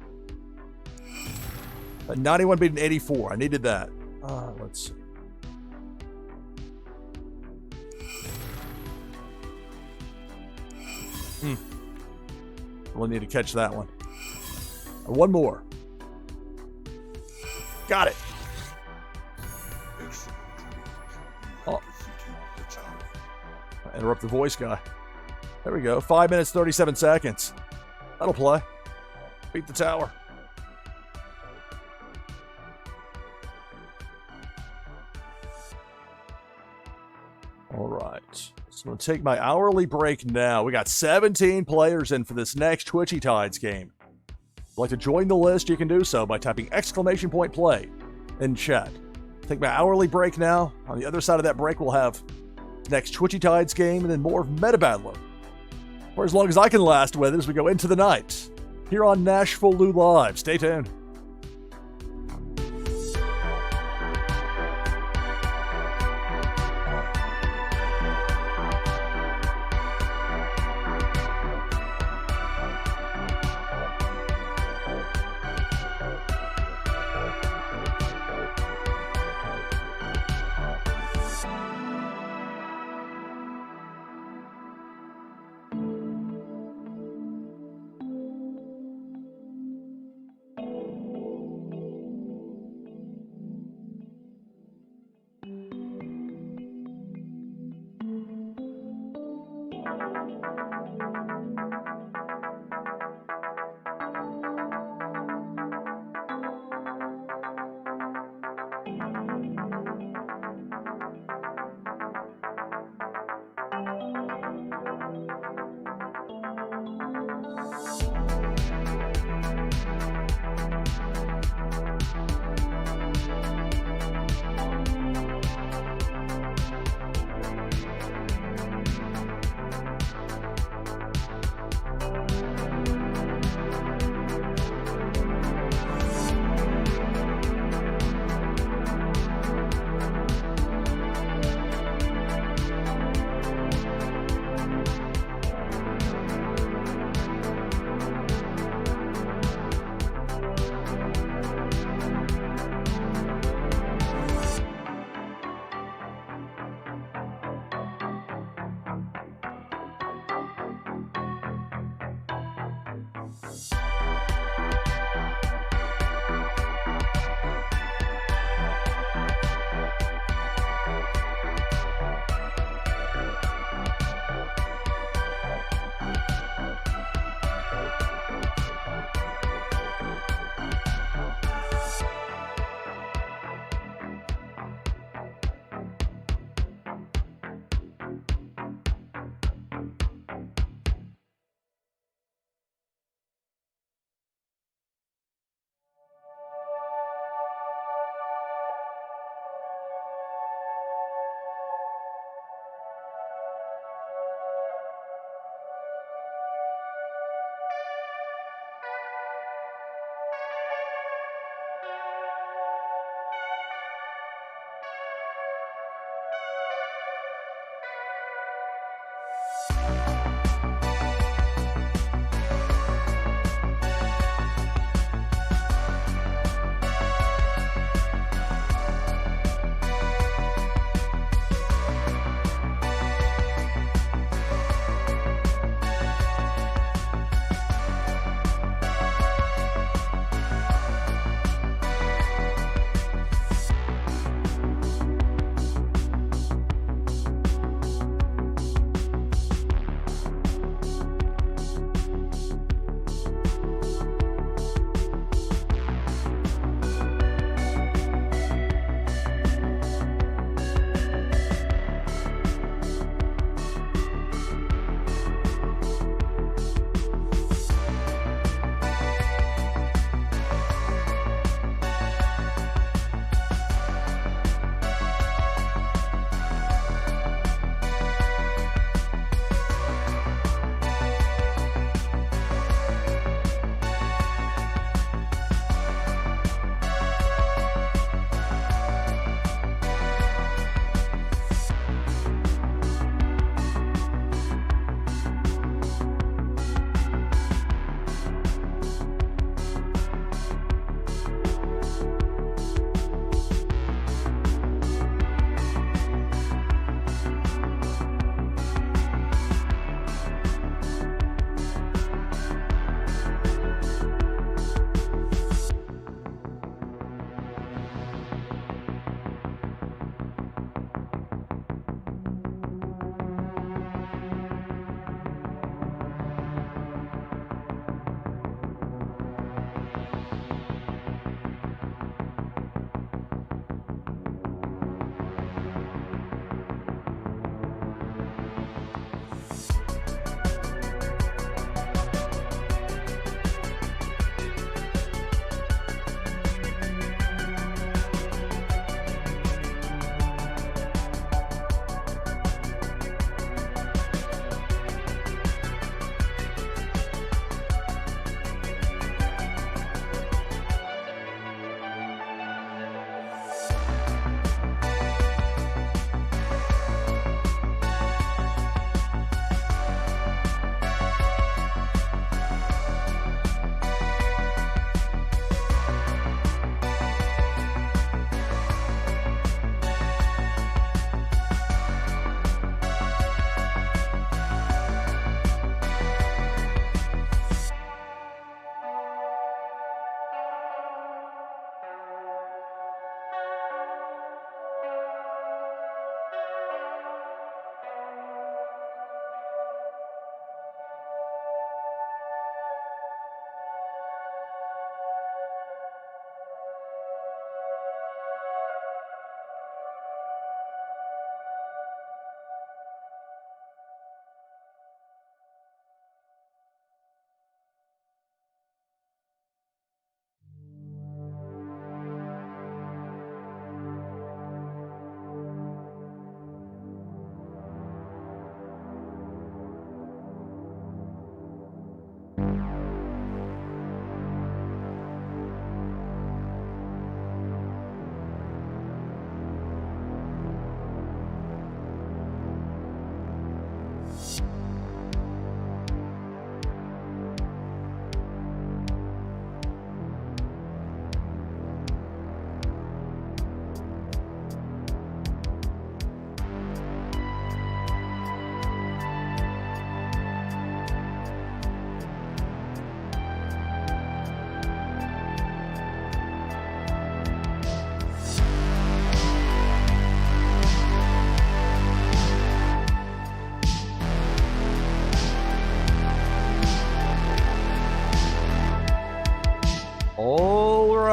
A 91 beat an 84. I needed that. Let's see. We'll need to catch that one. One more. Got it. Oh. Interrupt the voice guy. There we go. 5 minutes, 37 seconds. That'll play. Beat the tower. All right. So I'm going to take my hourly break now. We got 17 players in for this next Twitchy Tides game. If you'd like to join the list, you can do so by typing exclamation point play in chat. Take my hourly break now. On the other side of that break, we'll have next Twitchy Tides game and then more of Meta Battler. For as long as I can last with it as we go into the night. Here on NashvilleLou Live. Stay tuned.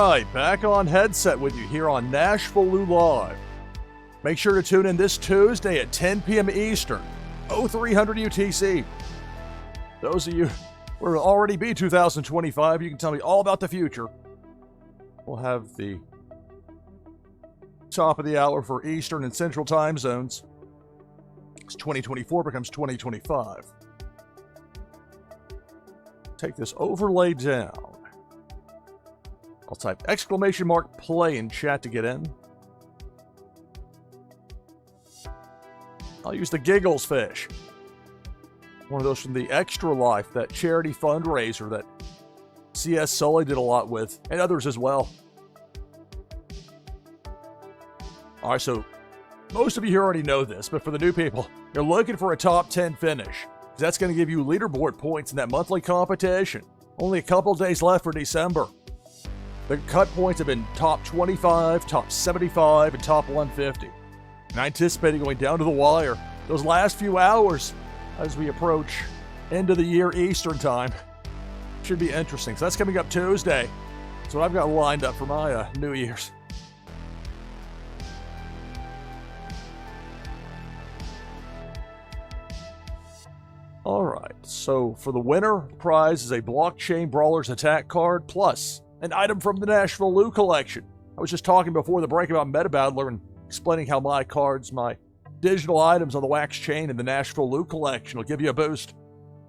right, back on headset with you here on NashvilleLou Live. Make sure to tune in this Tuesday at 10 p.m. Eastern, 0300 UTC. Those of you who will already be 2025, you can tell me all about the future. We'll have the top of the hour for Eastern and Central time zones. It's 2024 becomes 2025. Take this overlay down. I'll type !play in chat to get in. I'll use the Giggles fish. One of those from the Extra Life, that charity fundraiser that CS Sully did a lot with, and others as well. All right, so most of you here already know this, but for the new people, you're looking for a top 10 finish. That's going to give you leaderboard points in that monthly competition. Only a couple days left for December. The cut points have been top 25, top 75, and top 150. And I anticipate going down to the wire those last few hours as we approach end of the year Eastern time. Should be interesting. So that's coming up Tuesday. That's what I've got lined up for my New Year's. All right, so for the winner, the prize is a Blockchain Brawlers attack card plus an item from the NashvilleLou collection. I was just talking before the break about Meta Battler and explaining how my cards, my digital items on the Wax Chain in the NashvilleLou collection will give you a boost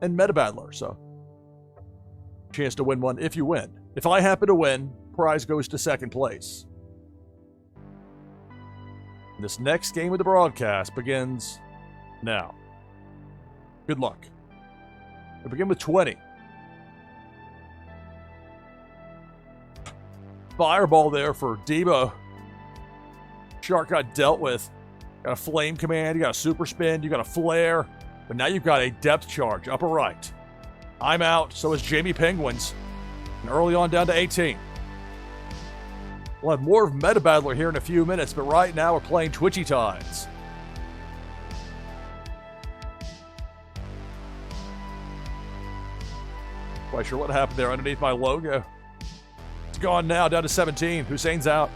in Meta Battler. So, chance to win one if you win. If I happen to win, prize goes to second place. This next game of the broadcast begins now. Good luck. We begin with 20. Fireball there for Debo. Shark got dealt with. Got a flame command, you got a super spin, you got a flare, but now you've got a depth charge, upper right. I'm out, so is Jamie Penguins. And early on down to 18. We'll have more of Meta Battler here in a few minutes, but right now we're playing Twitchy Tides. Quite sure what happened there underneath my logo. It's gone now, down to 17. Hussein's out.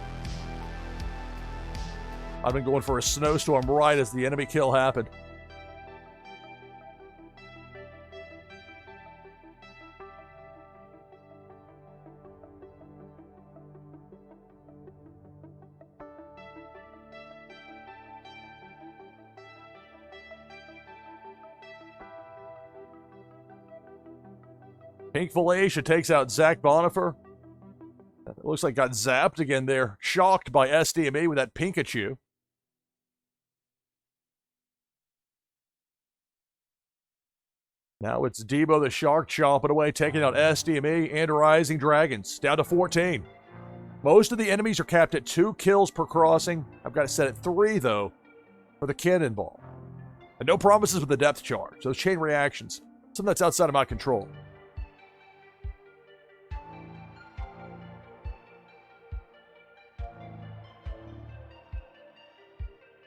I've been going for a snowstorm right as the enemy kill happened. Pink Felicia takes out Zach Bonifer. It looks like got zapped again there. Shocked by SDME with that Pikachu. Now it's Debo the Shark chomping away, taking out SDME and Rising Dragons. Down to 14. Most of the enemies are capped at 2 kills per crossing. I've got it set at 3, though, for the cannonball. And no promises with the depth charge. Those chain reactions. Something that's outside of my control.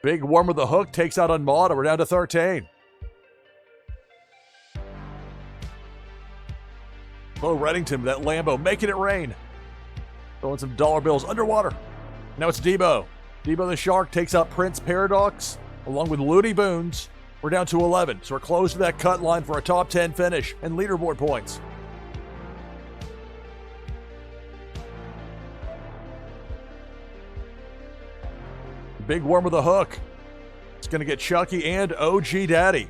Big Worm with the hook takes out Unmod, and we're down to 13. Bo Reddington with that Lambo making it rain. Throwing some dollar bills underwater. Now it's Debo. Debo the Shark takes out Prince Paradox along with Looney Boons. We're down to 11, so we're close to that cut line for a top 10 finish and leaderboard points. Big Worm with a hook. It's going to get Chucky and OG Daddy.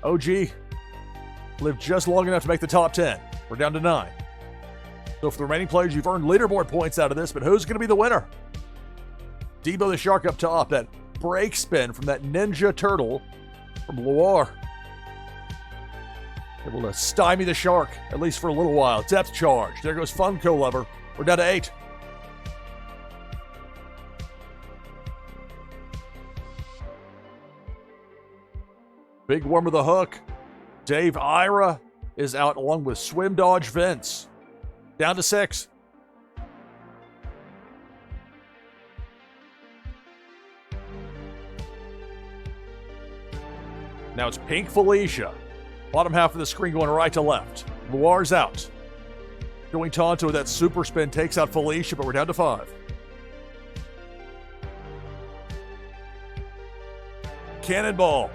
OG lived just long enough to make the top 10. We're down to 9. So for the remaining players, you've earned leaderboard points out of this, but who's going to be the winner? Debo the Shark up top. That break spin from that Ninja Turtle from Loire. Able to stymie the Shark, at least for a little while. Depth charge. There goes Funko Lover. We're down to 8. Big Worm with a hook. Dave Ira is out along with Swim Dodge Vince. Down to 6. Now it's Pink Felicia. Bottom half of the screen going right to left. Loire's out. Going Tonto with that super spin takes out Felicia, but we're down to 5. Cannonball.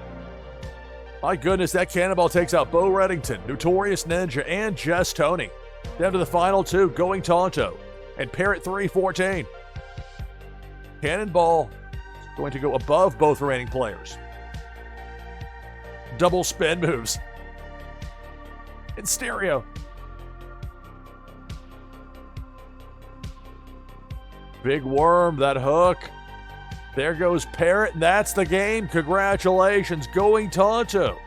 My goodness, that cannonball takes out Bo Reddington, Notorious Ninja, and Jess Tony. Down to the final 2, Going Tonto and Parrot 314. Cannonball going to go above both remaining players. Double spin moves. In stereo. Big Worm, that hook. There goes Parrot, and that's the game. Congratulations, Going Tonto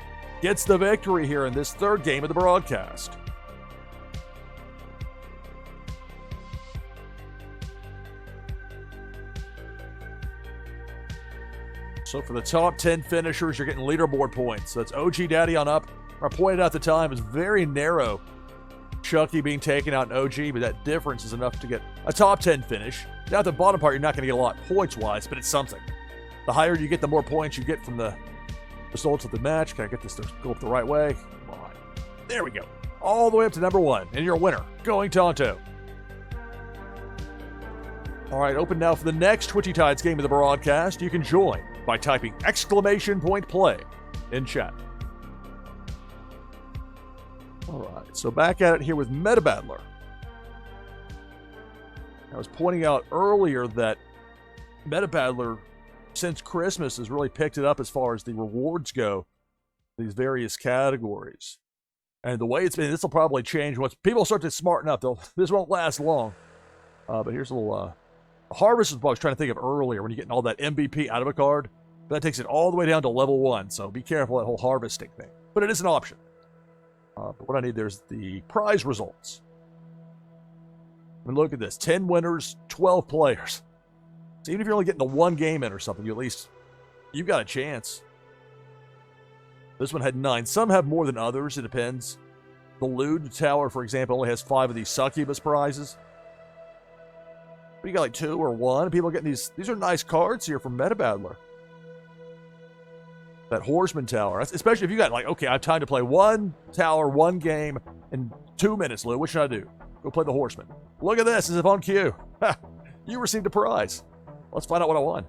gets the victory here in this 3rd game of the broadcast. So for the top 10 finishers, you're getting leaderboard points. So that's OG Daddy on up. I pointed out at the time, it was very narrow. Chucky being taken out in OG, but that difference is enough to get a top 10 finish. Now at the bottom part, you're not going to get a lot points-wise, but it's something. The higher you get, the more points you get from the results of the match. Can I get this to go up the right way? Come on. There we go. All the way up to number 1, and you're a winner, Going Tonto. All right, open now for the next Twitchy Tides game of the broadcast. You can join by typing !play in chat. All right, so back at it here with Meta Battler. I was pointing out earlier that Meta Battler, since Christmas, has really picked it up as far as the rewards go, these various categories. And the way it's been, this will probably change once people start to smarten up. This won't last long. But here's a little Harvest is what I was trying to think of earlier when you're getting all that MVP out of a card. That takes it all the way down to level 1, so be careful of that whole harvesting thing. But it is an option. But what I need, there's the prize results. I mean, look at this. 10 winners, 12 players. So even if you're only getting the 1 game in or something, you've got a chance. This one had 9. Some have more than others. It depends. The Lewd Tower, for example, only has 5 of these succubus prizes. But you got like 2 or 1. People are getting these. These are nice cards here from Meta Battler. That Horseman Tower. Especially if you got like, okay, I have time to play 1 tower, 1 game in 2 minutes, Lou. What should I do? Go play the Horseman. Look at this, as if on cue. You received a prize. Let's find out what I won.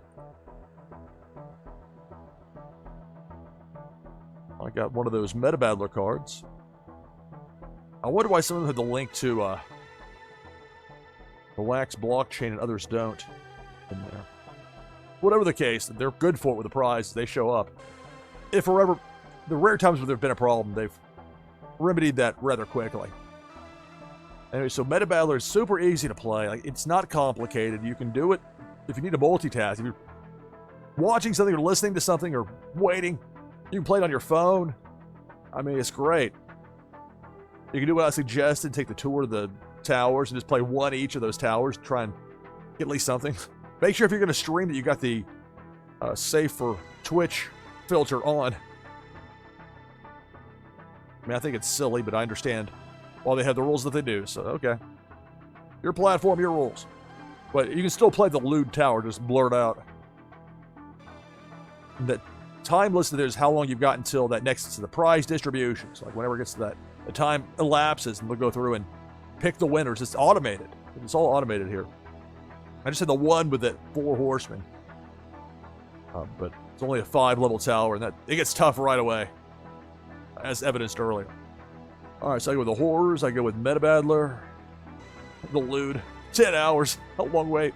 I got one of those Meta Battler cards. I wonder why some of them have the link to the Wax blockchain and others don't in there. Whatever the case, they're good for it with the prize. They show up. If forever, the rare times where there's been a problem, they've remedied that rather quickly. Anyway, so Meta Battler is super easy to play. Like, it's not complicated. You can do it if you need to multitask. If you're watching something or listening to something or waiting, you can play it on your phone. I mean, it's great. You can do what I suggested, take the tour of the towers and just play 1 each of those towers, try and get at least something. Make sure if you're going to stream that you got the safe for Twitch filter on. I mean, I think it's silly, but I understand why they have the rules that they do, so okay. Your platform, your rules. But you can still play the Lewd Tower, just blurt out. And the time listed there is how long you've got until that next to the prize distributions. Like whenever it gets to that, the time elapses and they'll go through and pick the winners. It's automated. It's all automated here. I just had the 1 with that 4 horsemen. But it's only a 5-level tower, and it gets tough right away, as evidenced earlier. All right, so I go with the Horrors. I go with Meta Battler. The Lewd. 10 hours. A long wait.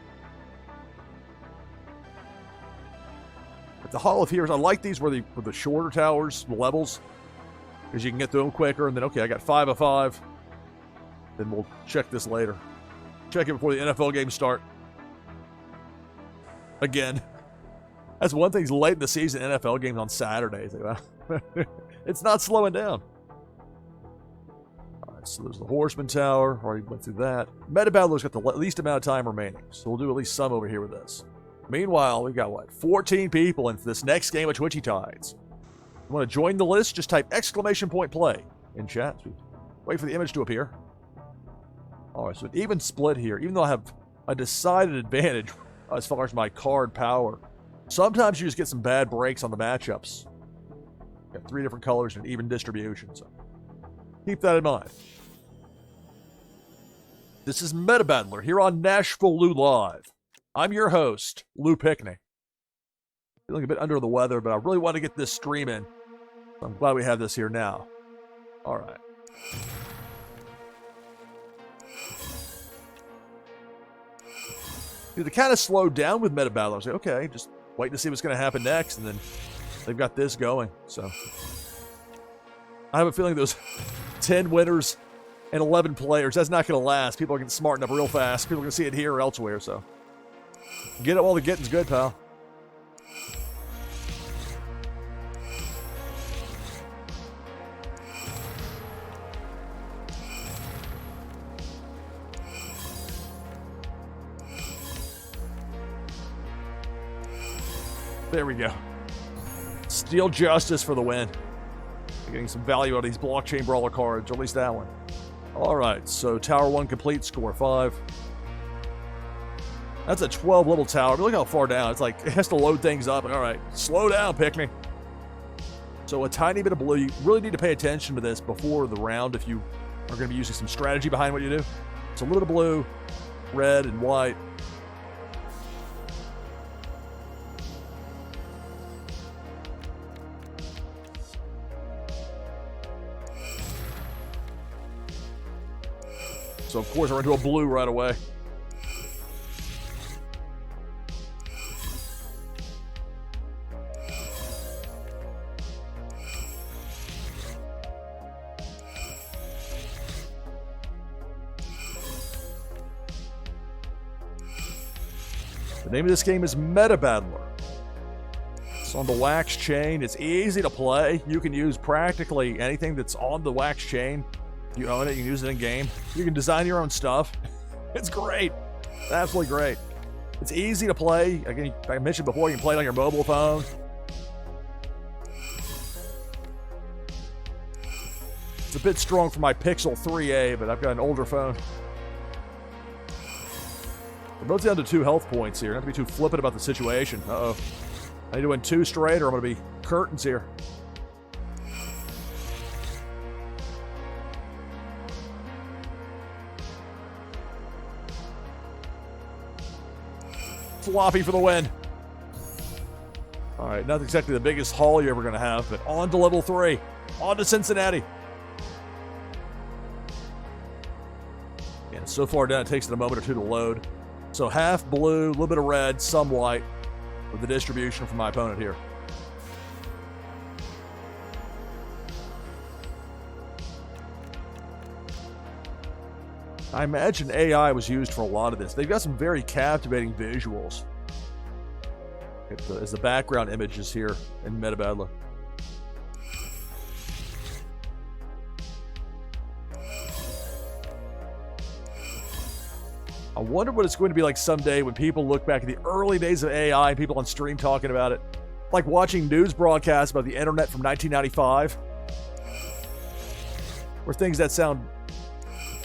But the Hall of Heroes, I like these where for the shorter towers, the levels, because you can get through them quicker. And then, okay, I got 5 of 5. Then we'll check this later. Check it before the NFL games start. Again. That's one thing, late in the season, NFL games on Saturdays. It's not slowing down. All right, so there's the Horseman Tower. Already went through that. Meta Battler's got the least amount of time remaining, so we'll do at least some over here with this. Meanwhile, we've got, 14 people into this next game of Twitchy Tides. You want to join the list? Just type !play in chat. Wait for the image to appear. All right, so an even split here, even though I have a decided advantage as far as my card power. Sometimes you just get some bad breaks on the matchups. Got 3 different colors and even distribution, so keep that in mind. This is Meta Battler here on NashvilleLou Live. I'm your host, Lou Pickney. Feeling a bit under the weather, but I really want to get this stream in. So I'm glad we have this here now. All right. They kind of slowed down with Meta Battler. I was like, okay, just waiting to see what's going to happen next, and then they've got this going. So I have a feeling those 10 winners and 11 players, that's not going to last. People are getting smartened up real fast. People are going to see it here or elsewhere, so get it while the getting's good, pal. There we go. Steel Justice for the win. Getting some value out of these blockchain brawler cards, or at least that one. All right, so Tower 1 complete, score 5. That's a 12 level tower. Look how far down. It's like, it has to load things up. All right, slow down, Pickney. So a tiny bit of blue. You really need to pay attention to this before the round if you are going to be using some strategy behind what you do. So a little bit of blue, red, and white. So, of course, we're into a blue right away. The name of this game is Meta Battler. It's on the Wax chain. It's easy to play. You can use practically anything that's on the Wax chain. You own it, you can use it in game. You can design your own stuff. It's great. It's absolutely great. It's easy to play. Again, like I mentioned before, you can play it on your mobile phone. It's a bit strong for my Pixel 3a, but I've got an older phone. We're both down to 2 health points here. Not to be too flippant about the situation. Uh-oh. I need to win 2 straight or I'm going to be curtains here. Floppy for the win. All right, not exactly the biggest haul you're ever going to have, but on to level 3. On to Cincinnati. And so far down, it takes it a moment or two to load. So half blue, a little bit of red, some white, with the distribution from my opponent here. I imagine AI was used for a lot of this. They've got some very captivating visuals as the background images here in Meta Battler. I wonder what it's going to be like someday when people look back at the early days of AI and people on stream talking about it. Like watching news broadcasts about the internet from 1995. Or things that sound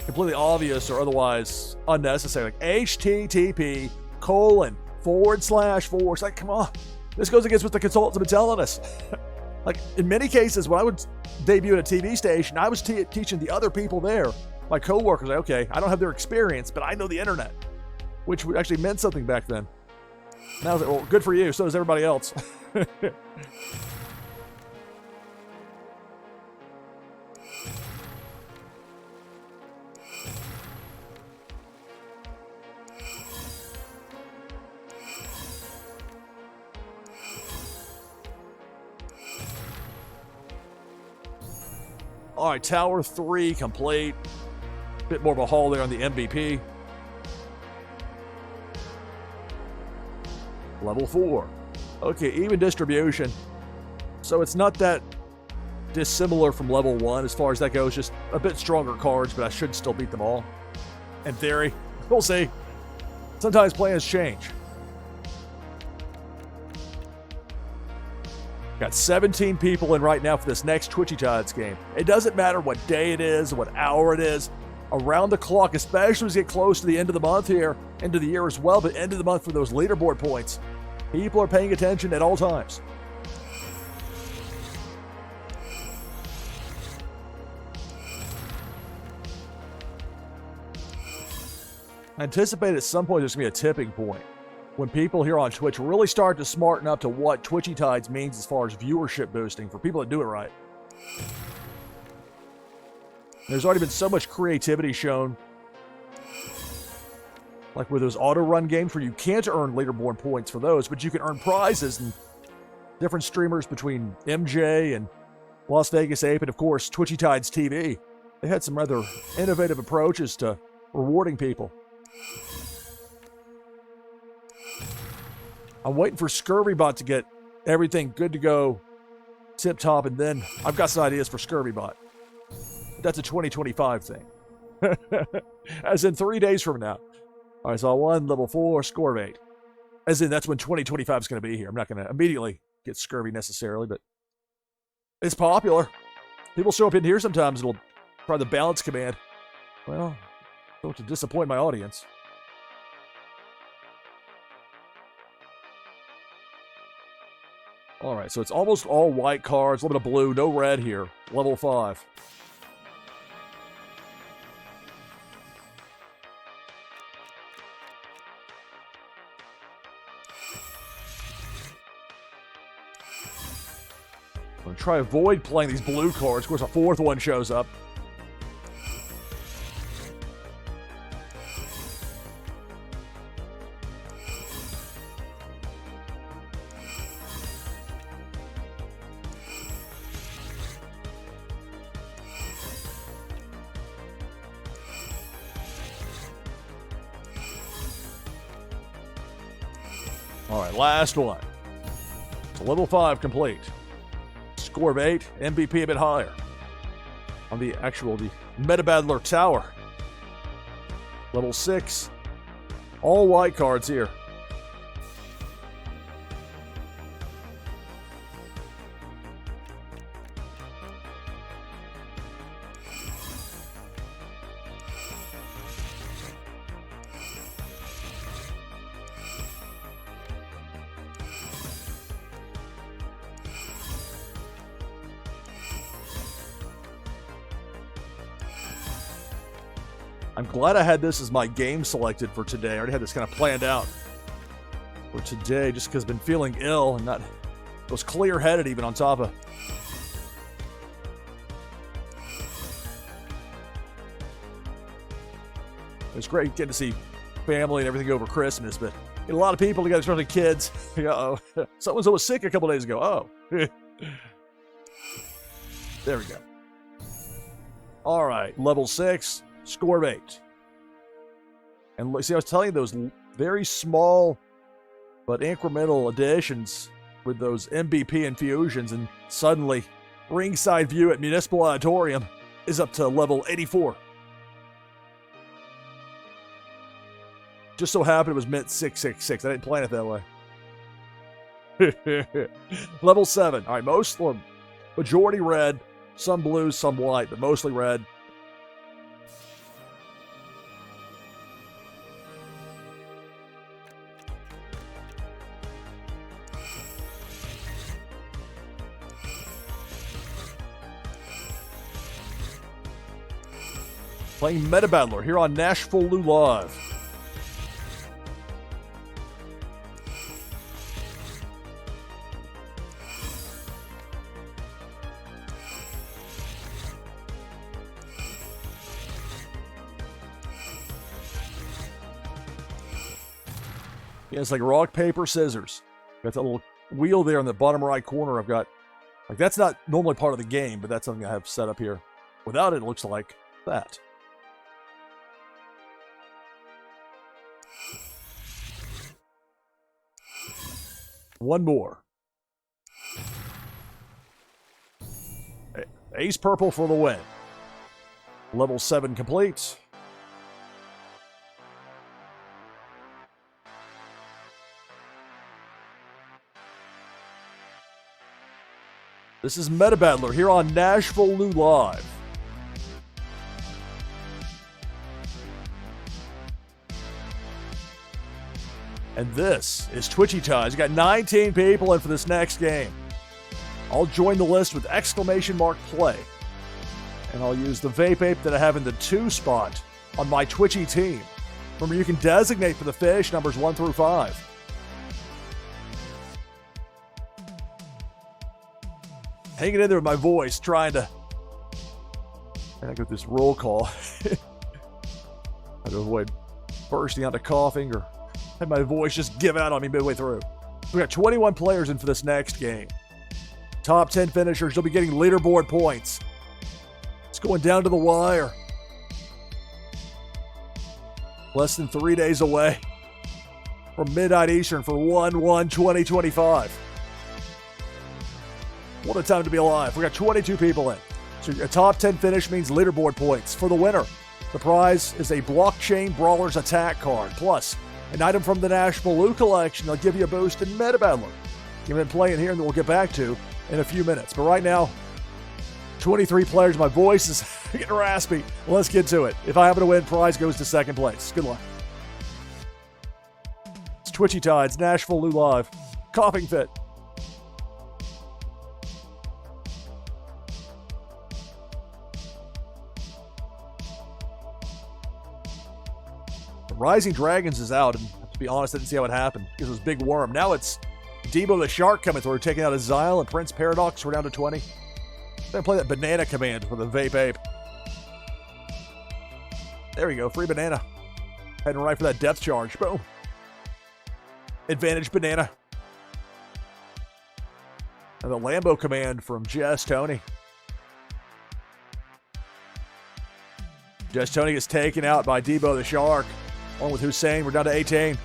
completely obvious or otherwise unnecessary, like http://. Like, come on. This goes against what the consultants have been telling us. Like, in many cases, when I would debut at a TV station, I was teaching the other people there, my coworkers, like, okay, I don't have their experience, but I know the internet, which actually meant something back then. Now I was like, well, good for you. So does everybody else. All right, Tower 3 complete. Bit more of a haul there on the MVP. Level 4. Okay, even distribution. So it's not that dissimilar from level 1 as far as that goes. Just a bit stronger cards, but I should still beat them all. In theory. We'll see. Sometimes plans change. Got 17 people in right now for this next Twitchy Tides game. It doesn't matter what day it is, what hour it is. Around the clock, especially as we get close to the end of the month here, end of the year as well, but end of the month for those leaderboard points. People are paying attention at all times. I anticipate at some point there's going to be a tipping point when people here on Twitch really start to smarten up to what Twitchy Tides means as far as viewership boosting for people that do it right. There's already been so much creativity shown, like with those auto-run games where you can't earn leaderboard points for those, but you can earn prizes, and different streamers between MJ and Las Vegas Ape and, of course, Twitchy Tides TV. They had some rather innovative approaches to rewarding people. I'm waiting for ScurvyBot to get everything good to go tip-top, and then I've got some ideas for ScurvyBot. That's a 2025 thing. As in 3 days from now. All right, so I won level 4, score of 8. As in, that's when 2025 is going to be here. I'm not going to immediately get scurvy necessarily, but it's popular. People show up in here sometimes. It'll try the balance command. Well, I don't want to disappoint my audience. All right, so it's almost all white cards, a little bit of blue, no red here. Level 5. I'm going to try to avoid playing these blue cards. Of course, a fourth one shows up. All right, last one. So level 5 complete. Score of 8, MVP a bit higher. On the Meta Battler Tower. Level 6. All white cards here. I'm glad I had this as my game selected for today. I already had this kind of planned out for today just because I've been feeling ill and not was clear-headed even on top of. It's great getting to see family and everything over Christmas, but a lot of people together, especially kids. Uh-oh. Someone was sick a couple days ago. Oh. There we go. All right, level 6. Score of 8. And see, I was telling you those very small but incremental additions with those MVP infusions, and suddenly ringside view at Municipal Auditorium is up to level 84. Just so happened it was mint 666. I didn't plan it that way. Level 7. All right, majority red, some blue, some white, but mostly red. Playing Meta Battler here on NashvilleLou Live. Yeah, it's like rock, paper, scissors. Got that little wheel there in the bottom right corner. I've got, like, that's not normally part of the game, but that's something I have set up here. Without it, it looks like that. One more. Ace purple for the win. Level 7 complete. This is Meta Battler here on NashvilleLou Live. And this is Twitchy Tides. You got 19 people in for this next game. I'll join the list with !play. And I'll use the vape ape that I have in the 2 spot on my Twitchy team. Remember, you can designate for the fish numbers 1 through 5. Hanging in there with my voice, trying to go this roll call. I'd avoid bursting out of coughing or have my voice just give out on me midway through. We got 21 players in for this next game. Top 10 finishers, you'll be getting leaderboard points. It's going down to the wire. Less than 3 days away from midnight Eastern for 1/1/2025. What a time to be alive. We got 22 people in. So a top 10 finish means leaderboard points. For the winner, the prize is a Blockchain Brawlers attack card, plus an item from the NashvilleLou collection that'll give you a boost in meta battle. You've been playing here and we'll get back to in a few minutes. But right now, 23 players. My voice is getting raspy. Let's get to it. If I happen to win, prize goes to second place. Good luck. It's Twitchy Tides, NashvilleLou Live. Coughing fit. Rising Dragons is out, and to be honest, I didn't see how it happened because it was Big Worm. Now it's Debo the Shark coming through, taking out Azile and Prince Paradox. We're down to 20. I'm going to play that banana command with a vape ape. There we go, free banana. Heading right for that depth charge. Boom. Advantage banana. And the Lambo command from Jess Tony. Jess Tony gets taken out by Debo the Shark. Along with Hussein, we're down to 18.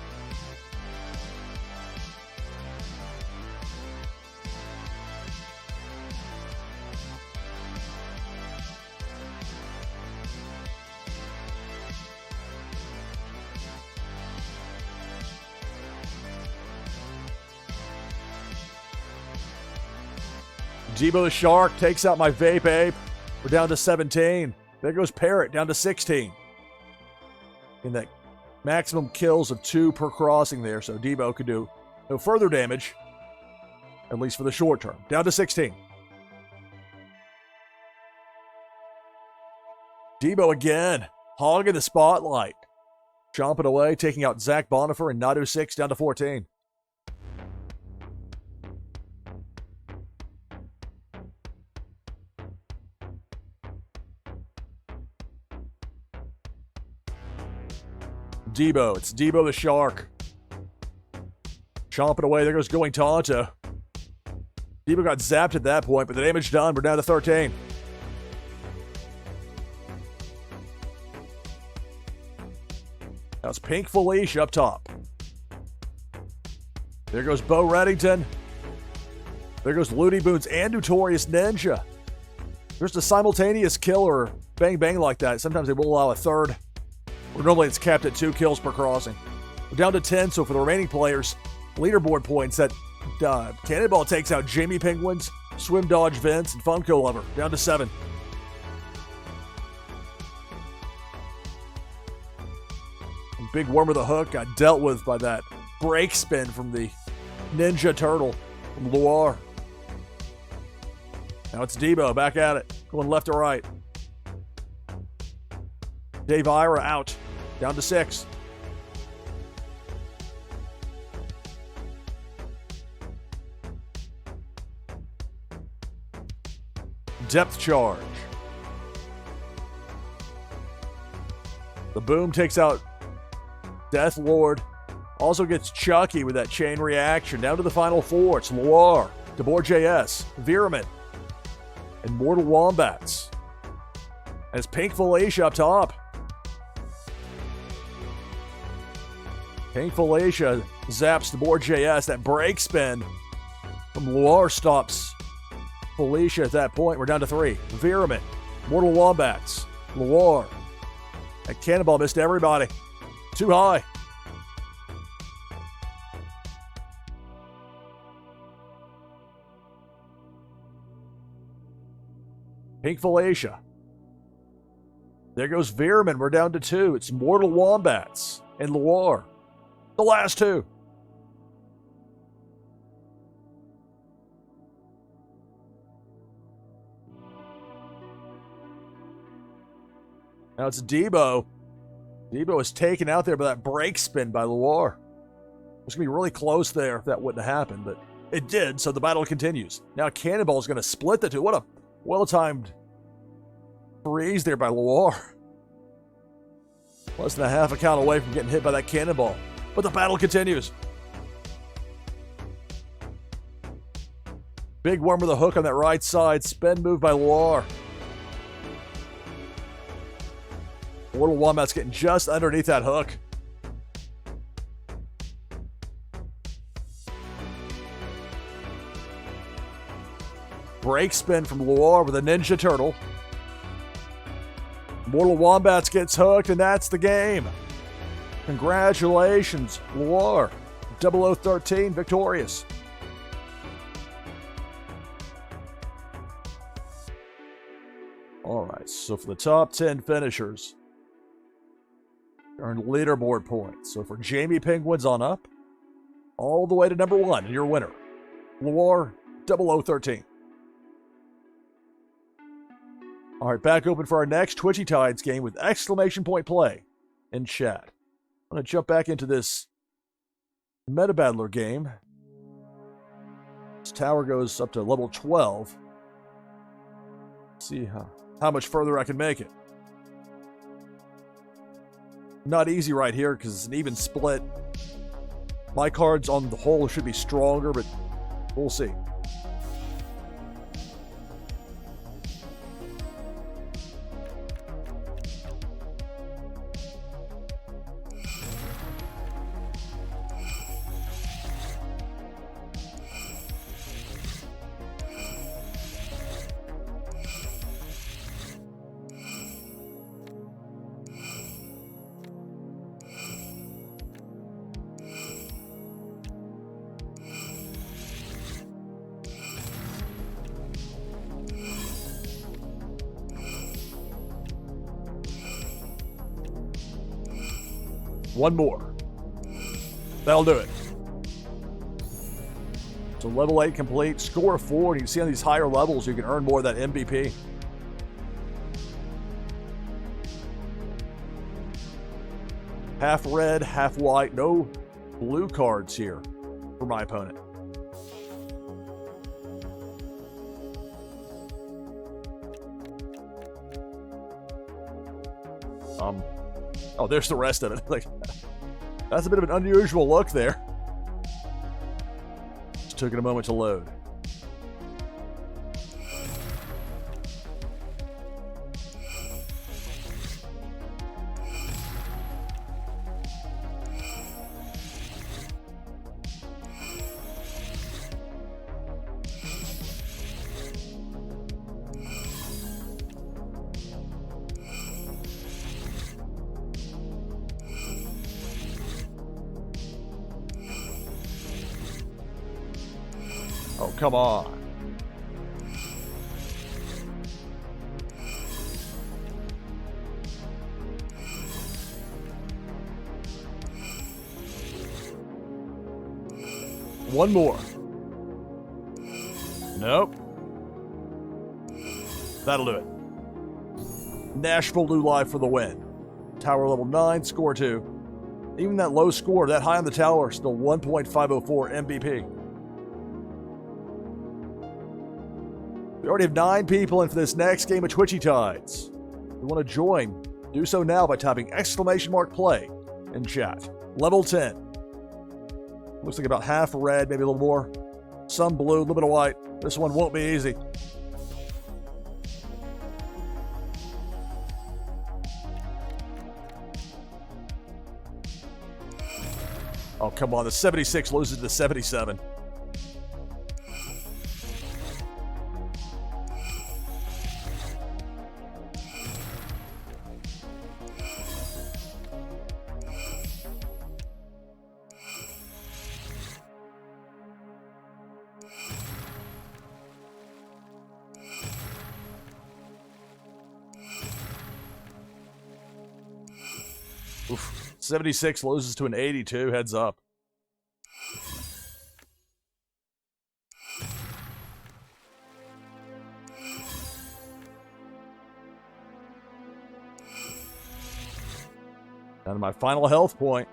Debo the Shark takes out my vape ape. We're down to 17. There goes Parrot, down to 16. In that maximum kills of 2 per crossing there, so Debo could do no further damage, at least for the short term. Down to 16. Debo again, hogging the spotlight. Chomping away, taking out Zach Bonifer and Nadu 6 down to 14. Debo. It's Debo the Shark. Chomping away. There goes Going Tonto. Debo got zapped at that point, but the damage done. We're down to 13. Now it's Pink Felicia up top. There goes Bo Reddington. There goes Looney Boons and Notorious Ninja. There's the simultaneous kill or bang bang like that. Sometimes they will allow a third. Where normally it's capped at 2 kills per crossing. We're down to 10, so for the remaining players, leaderboard points that Cannonball takes out Jamie Penguins, Swim Dodge Vince, and Funko Lover. Down to 7. And Big Worm with a hook got dealt with by that break spin from the Ninja Turtle from Loire. Now it's Debo back at it, going left to right. Dave Ira out. Down to 6. Depth charge. The Boom takes out Death Lord. Also gets Chucky with that chain reaction. Down to the final 4. It's Loire, DeBoer JS, Viramin, and Mortal Wombats. And it's Pink Felicia up top. Pink Felicia zaps the board JS. That break spin from Loire stops Felicia at that point. We're down to 3. Viramin, Mortal Wombats, Loire. That Cannonball missed everybody. Too high. Pink Felicia. There goes Viramin. We're down to 2. It's Mortal Wombats and Loire. The last 2. Now it's Debo. Debo is taken out there by that break spin by Loire. It was going to be really close there if that wouldn't have happened, but it did, so the battle continues. Now Cannonball is going to split the two. What a well-timed freeze there by Loire. Less than a half a count away from getting hit by that Cannonball. But the battle continues. Big worm with a hook on that right side. Spin move by Loire. Mortal Wombat's getting just underneath that hook. Break spin from Loire with a Ninja Turtle. Mortal Wombats gets hooked, and that's the game. Congratulations, Loire. 0013 victorious. All right, so for the top 10 finishers, earned leaderboard points. So for Jamie Penguins on up, all the way to number 1, your winner, Loire 0013. All right, back open for our next Twitchy Tides game with exclamation point play in chat. I'm going to jump back into this Meta Battler game. This tower goes up to level 12. See how much further I can make it. Not easy right here because it's an even split. My cards on the whole should be stronger, but we'll see. One more. That'll do it. So level 8 complete. Score 4. And you can see on these higher levels, you can earn more of that MVP. Half red, half white. No blue cards here for my opponent. Oh, there's the rest of it. Like, that's a bit of an unusual look there. Just took it a moment to load. Oh, come on. One more. Nope. That'll do it. NashvilleLou live for the win. Tower level 9, score 2. Even that low score, that high on the tower, still 1.504 MVP. We already have 9 people in for this next game of Twitchy Tides. If you want to join, do so now by typing !play in chat. Level 10. Looks like about half red, maybe a little more. Some blue, a little bit of white. This one won't be easy. Oh, come on. The 76 loses to 77. Oof. 76 loses to an 82. Heads up. Down to my final health point.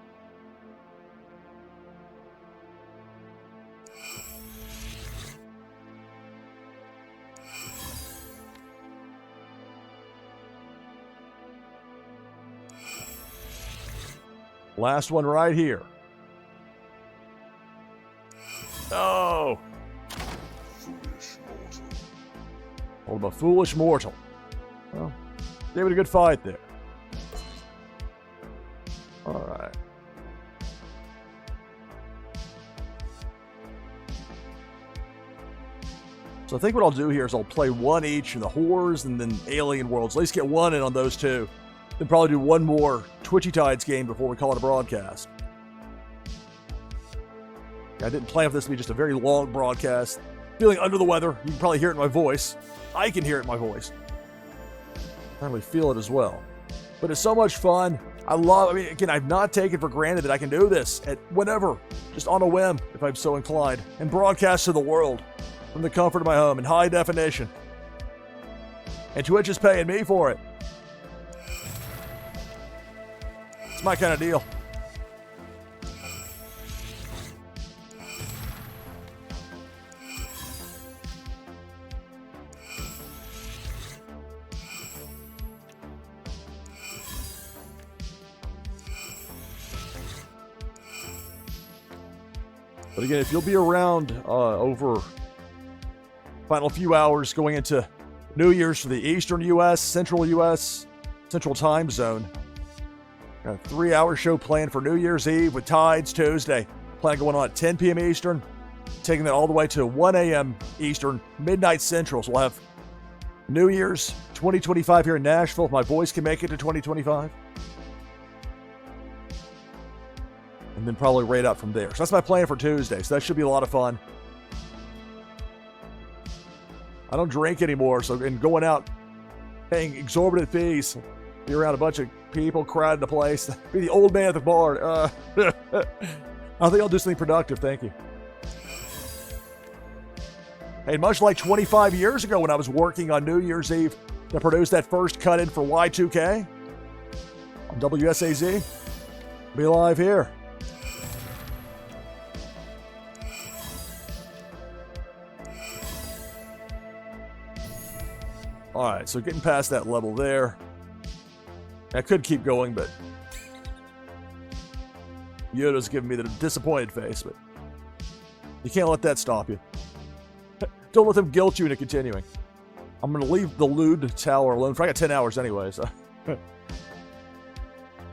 Last one right here. Oh! All of a foolish mortal. Well, gave it a good fight there. Alright. So I think what I'll do here is I'll play one each of the Horrors and then Alien Worlds. At least get one in on those two. Then probably do one more Twitchy Tides game before we call it a broadcast. I didn't plan for this to be just a very long broadcast. Feeling under the weather. You can probably hear it in my voice. I can hear it in my voice. I probably feel it as well. But it's so much fun. I mean, again, I've not taken for granted that I can do this at whenever, just on a whim, if I'm so inclined, and broadcast to the world from the comfort of my home in high definition. And Twitch is paying me for it. It's my kind of deal. But again, if you'll be around over final few hours going into New Year's for the Eastern U.S., Central U.S., Central Time Zone, got a 3-hour show planned for New Year's Eve with Tides Tuesday. Plan going on at 10 p.m. Eastern, taking that all the way to 1 a.m. Eastern, midnight Central. So we'll have New Year's 2025 here in Nashville, if my voice can make it to 2025. And then probably right up from there. So that's my plan for Tuesday. So that should be a lot of fun. I don't drink anymore, so and going out paying exorbitant fees, be around a bunch of people crowding the place, be the old man at the bar. I think I'll do something productive, thank you. Hey, much like 25 years ago when I was working on New Year's Eve to produce that first cut-in for Y2K on WSAZ, be live here. Alright, so getting past that level there. I could keep going, but Yoda's giving me the disappointed face, but you can't let that stop you. Don't let them guilt you into continuing. I'm going to leave the lewd tower alone for I got 10 hours anyway, so I'm going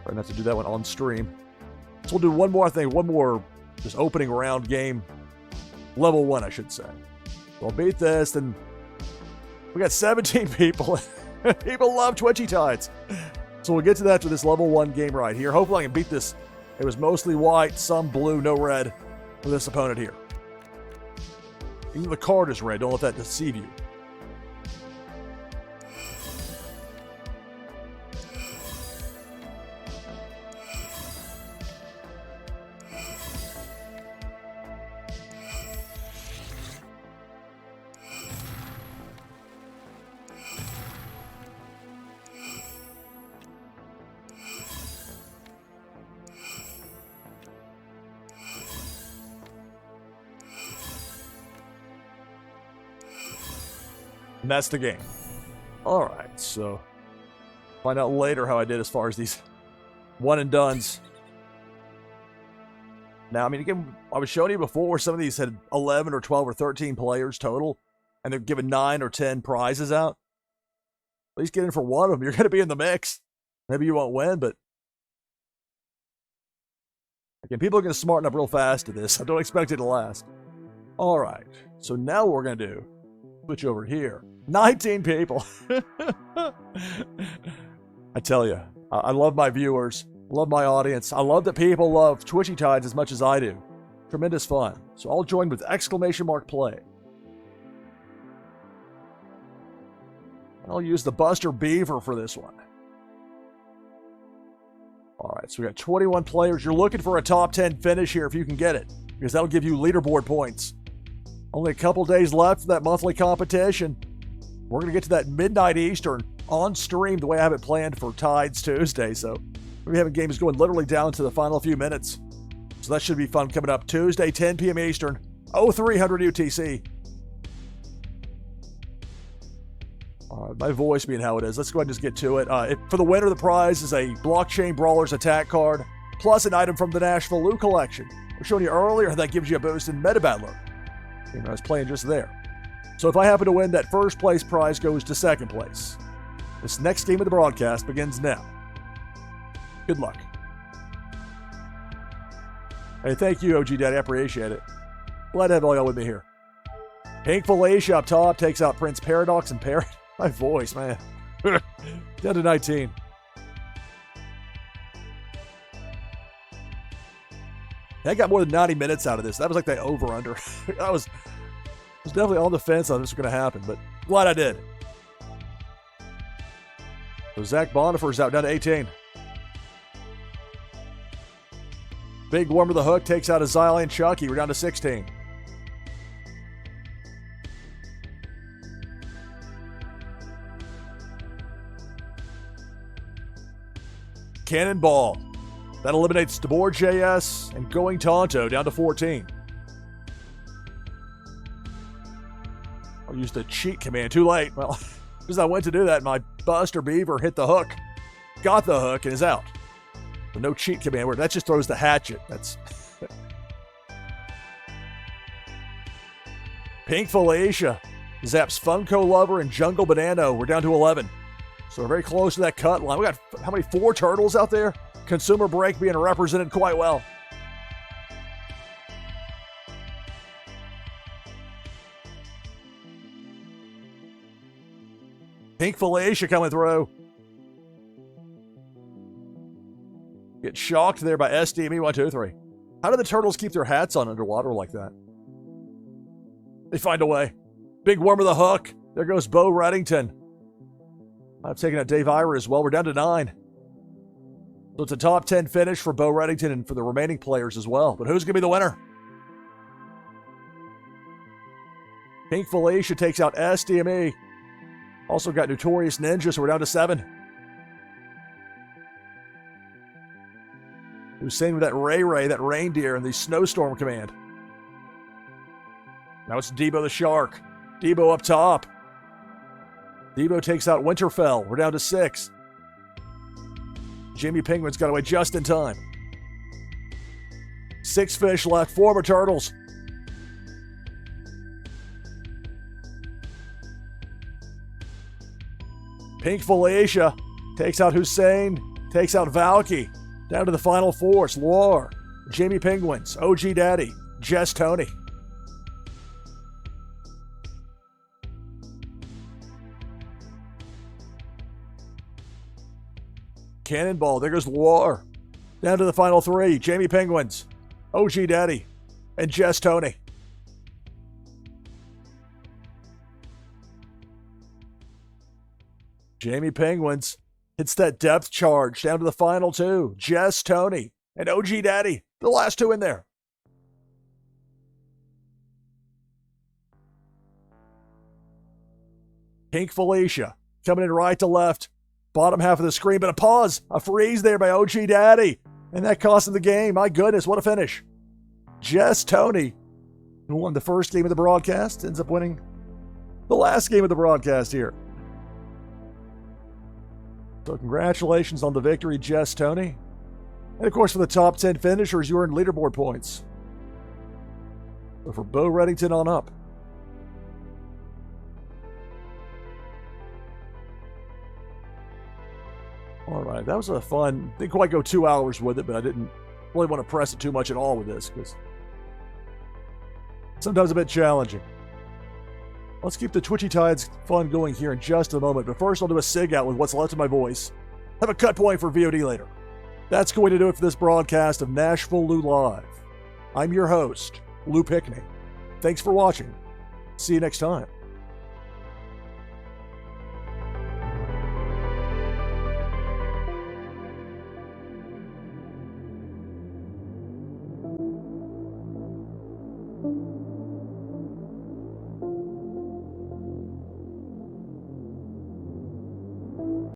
to have to do that one on stream. So we'll do one more thing, one more just opening round game. Level 1, I should say. So I'll beat this, then we got 17 people. People love Twitchy Tides. So we'll get to that after this level 1 game right here. Hopefully I can beat this. It was mostly white, some blue, no red for this opponent here. Even the card is red. Don't let that deceive you. And that's the game. Alright, so find out later how I did as far as these one and dones. Now, I mean, again, I was showing you before where some of these had 11 or 12 or 13 players total, and they're giving 9 or 10 prizes out. At least get in for one of them. You're going to be in the mix. Maybe you won't win, but again, people are going to smarten up real fast to this. I don't expect it to last. Alright, so now what we're going to do, switch over here. 19 people. I tell you, I love my viewers, love my audience. I love that people love Twitchy Tides as much as I do. Tremendous fun. So I'll join with !play. I'll use the Buster Beaver for this one. Alright, so we got 21 players. You're looking for a top 10 finish here if you can get it, because that'll give you leaderboard points. Only a couple days left for that monthly competition. We're going to get to that midnight Eastern on stream the way I have it planned for Tides Tuesday. So We're having games going literally down to the final few minutes. So that should be fun coming up Tuesday, 10 p.m. Eastern, 0300 UTC. My voice being how it is. Let's go ahead and just get to it. For the winner, the prize is a Blockchain Brawlers attack card, plus an item from the NashvilleLou collection. We're showing you earlier that gives you a boost in Meta Battler. I was playing just there. So if I happen to win, that first place prize goes to second place. This next game of the broadcast begins now. Good luck. Hey, thank you, OG Daddy. I appreciate it. Glad to have all y'all with me here. Pink Felicia up top takes out Prince Paradox and Parrot. My voice, man. Down to 19. I got more than 90 minutes out of this. That was like the over-under. I was definitely on the fence on this was going to happen, but glad I did. So Zach Bonifer's out down to 18. Big Warmer the Hook takes out Azalea and Chucky. We're down to 16. Cannonball. That eliminates DeBoer JS and Going Tonto down to 14. I'll use the cheat command. Too late. Well, as I went to do that, my Buster Beaver hit the hook. Got the hook and is out. But no cheat command word. That just throws the hatchet. That's Pink Felicia zaps Funko Lover and Jungle Banana. We're down to 11. So we're very close to that cut line. We got, how many? 4 turtles out there? Consumer Break being represented quite well. Pink Felicia coming through. Get shocked there by SDME123. How do the turtles keep their hats on underwater like that? They find a way. Big Worm of the Hook. There goes Bo Reddington. I've taken out Dave Ira as well. We're down to 9. So it's a top 10 finish for Bo Reddington and for the remaining players as well. But who's going to be the winner? Pink Felicia takes out SDME. Also got Notorious Ninja, so we're down to 7. Hussein with that Ray, that reindeer, and the Snowstorm command. Now it's Debo the Shark. Debo up top. Debo takes out Winterfell. We're down to 6. Jimmy Penguin's got away just in time. 6 fish left. 4 more turtles. Pink Felicia takes out Hussein. Takes out Valky. Down to the final 4. It's Loire, Jamie Penguins, OG Daddy, Jess Tony. Cannonball. There goes Loire. Down to the final 3. Jamie Penguins, OG Daddy, and Jess Tony. Jamie Penguins hits that depth charge down to the final 2. Jess Tony and OG Daddy. The last 2 in there. Pink Felicia coming in right to left. Bottom half of the screen, but a pause. A freeze there by OG Daddy. And that cost him the game. My goodness, what a finish. Jess Tony, who won the first game of the broadcast, ends up winning the last game of the broadcast here. So congratulations on the victory, Jess Tony. And of course, for the top 10 finishers, you earned leaderboard points. So for Bo Reddington on up. All right, that was a fun. Didn't quite go 2 hours with it, but I didn't really want to press it too much at all with this because sometimes a bit challenging. Let's keep the Twitchy Tides fun going here in just a moment, but first I'll do a sig out with what's left of my voice. Have a cut point for VOD later. That's going to do it for this broadcast of NashvilleLou Live. I'm your host, Lou Pickney. Thanks for watching. See you next time.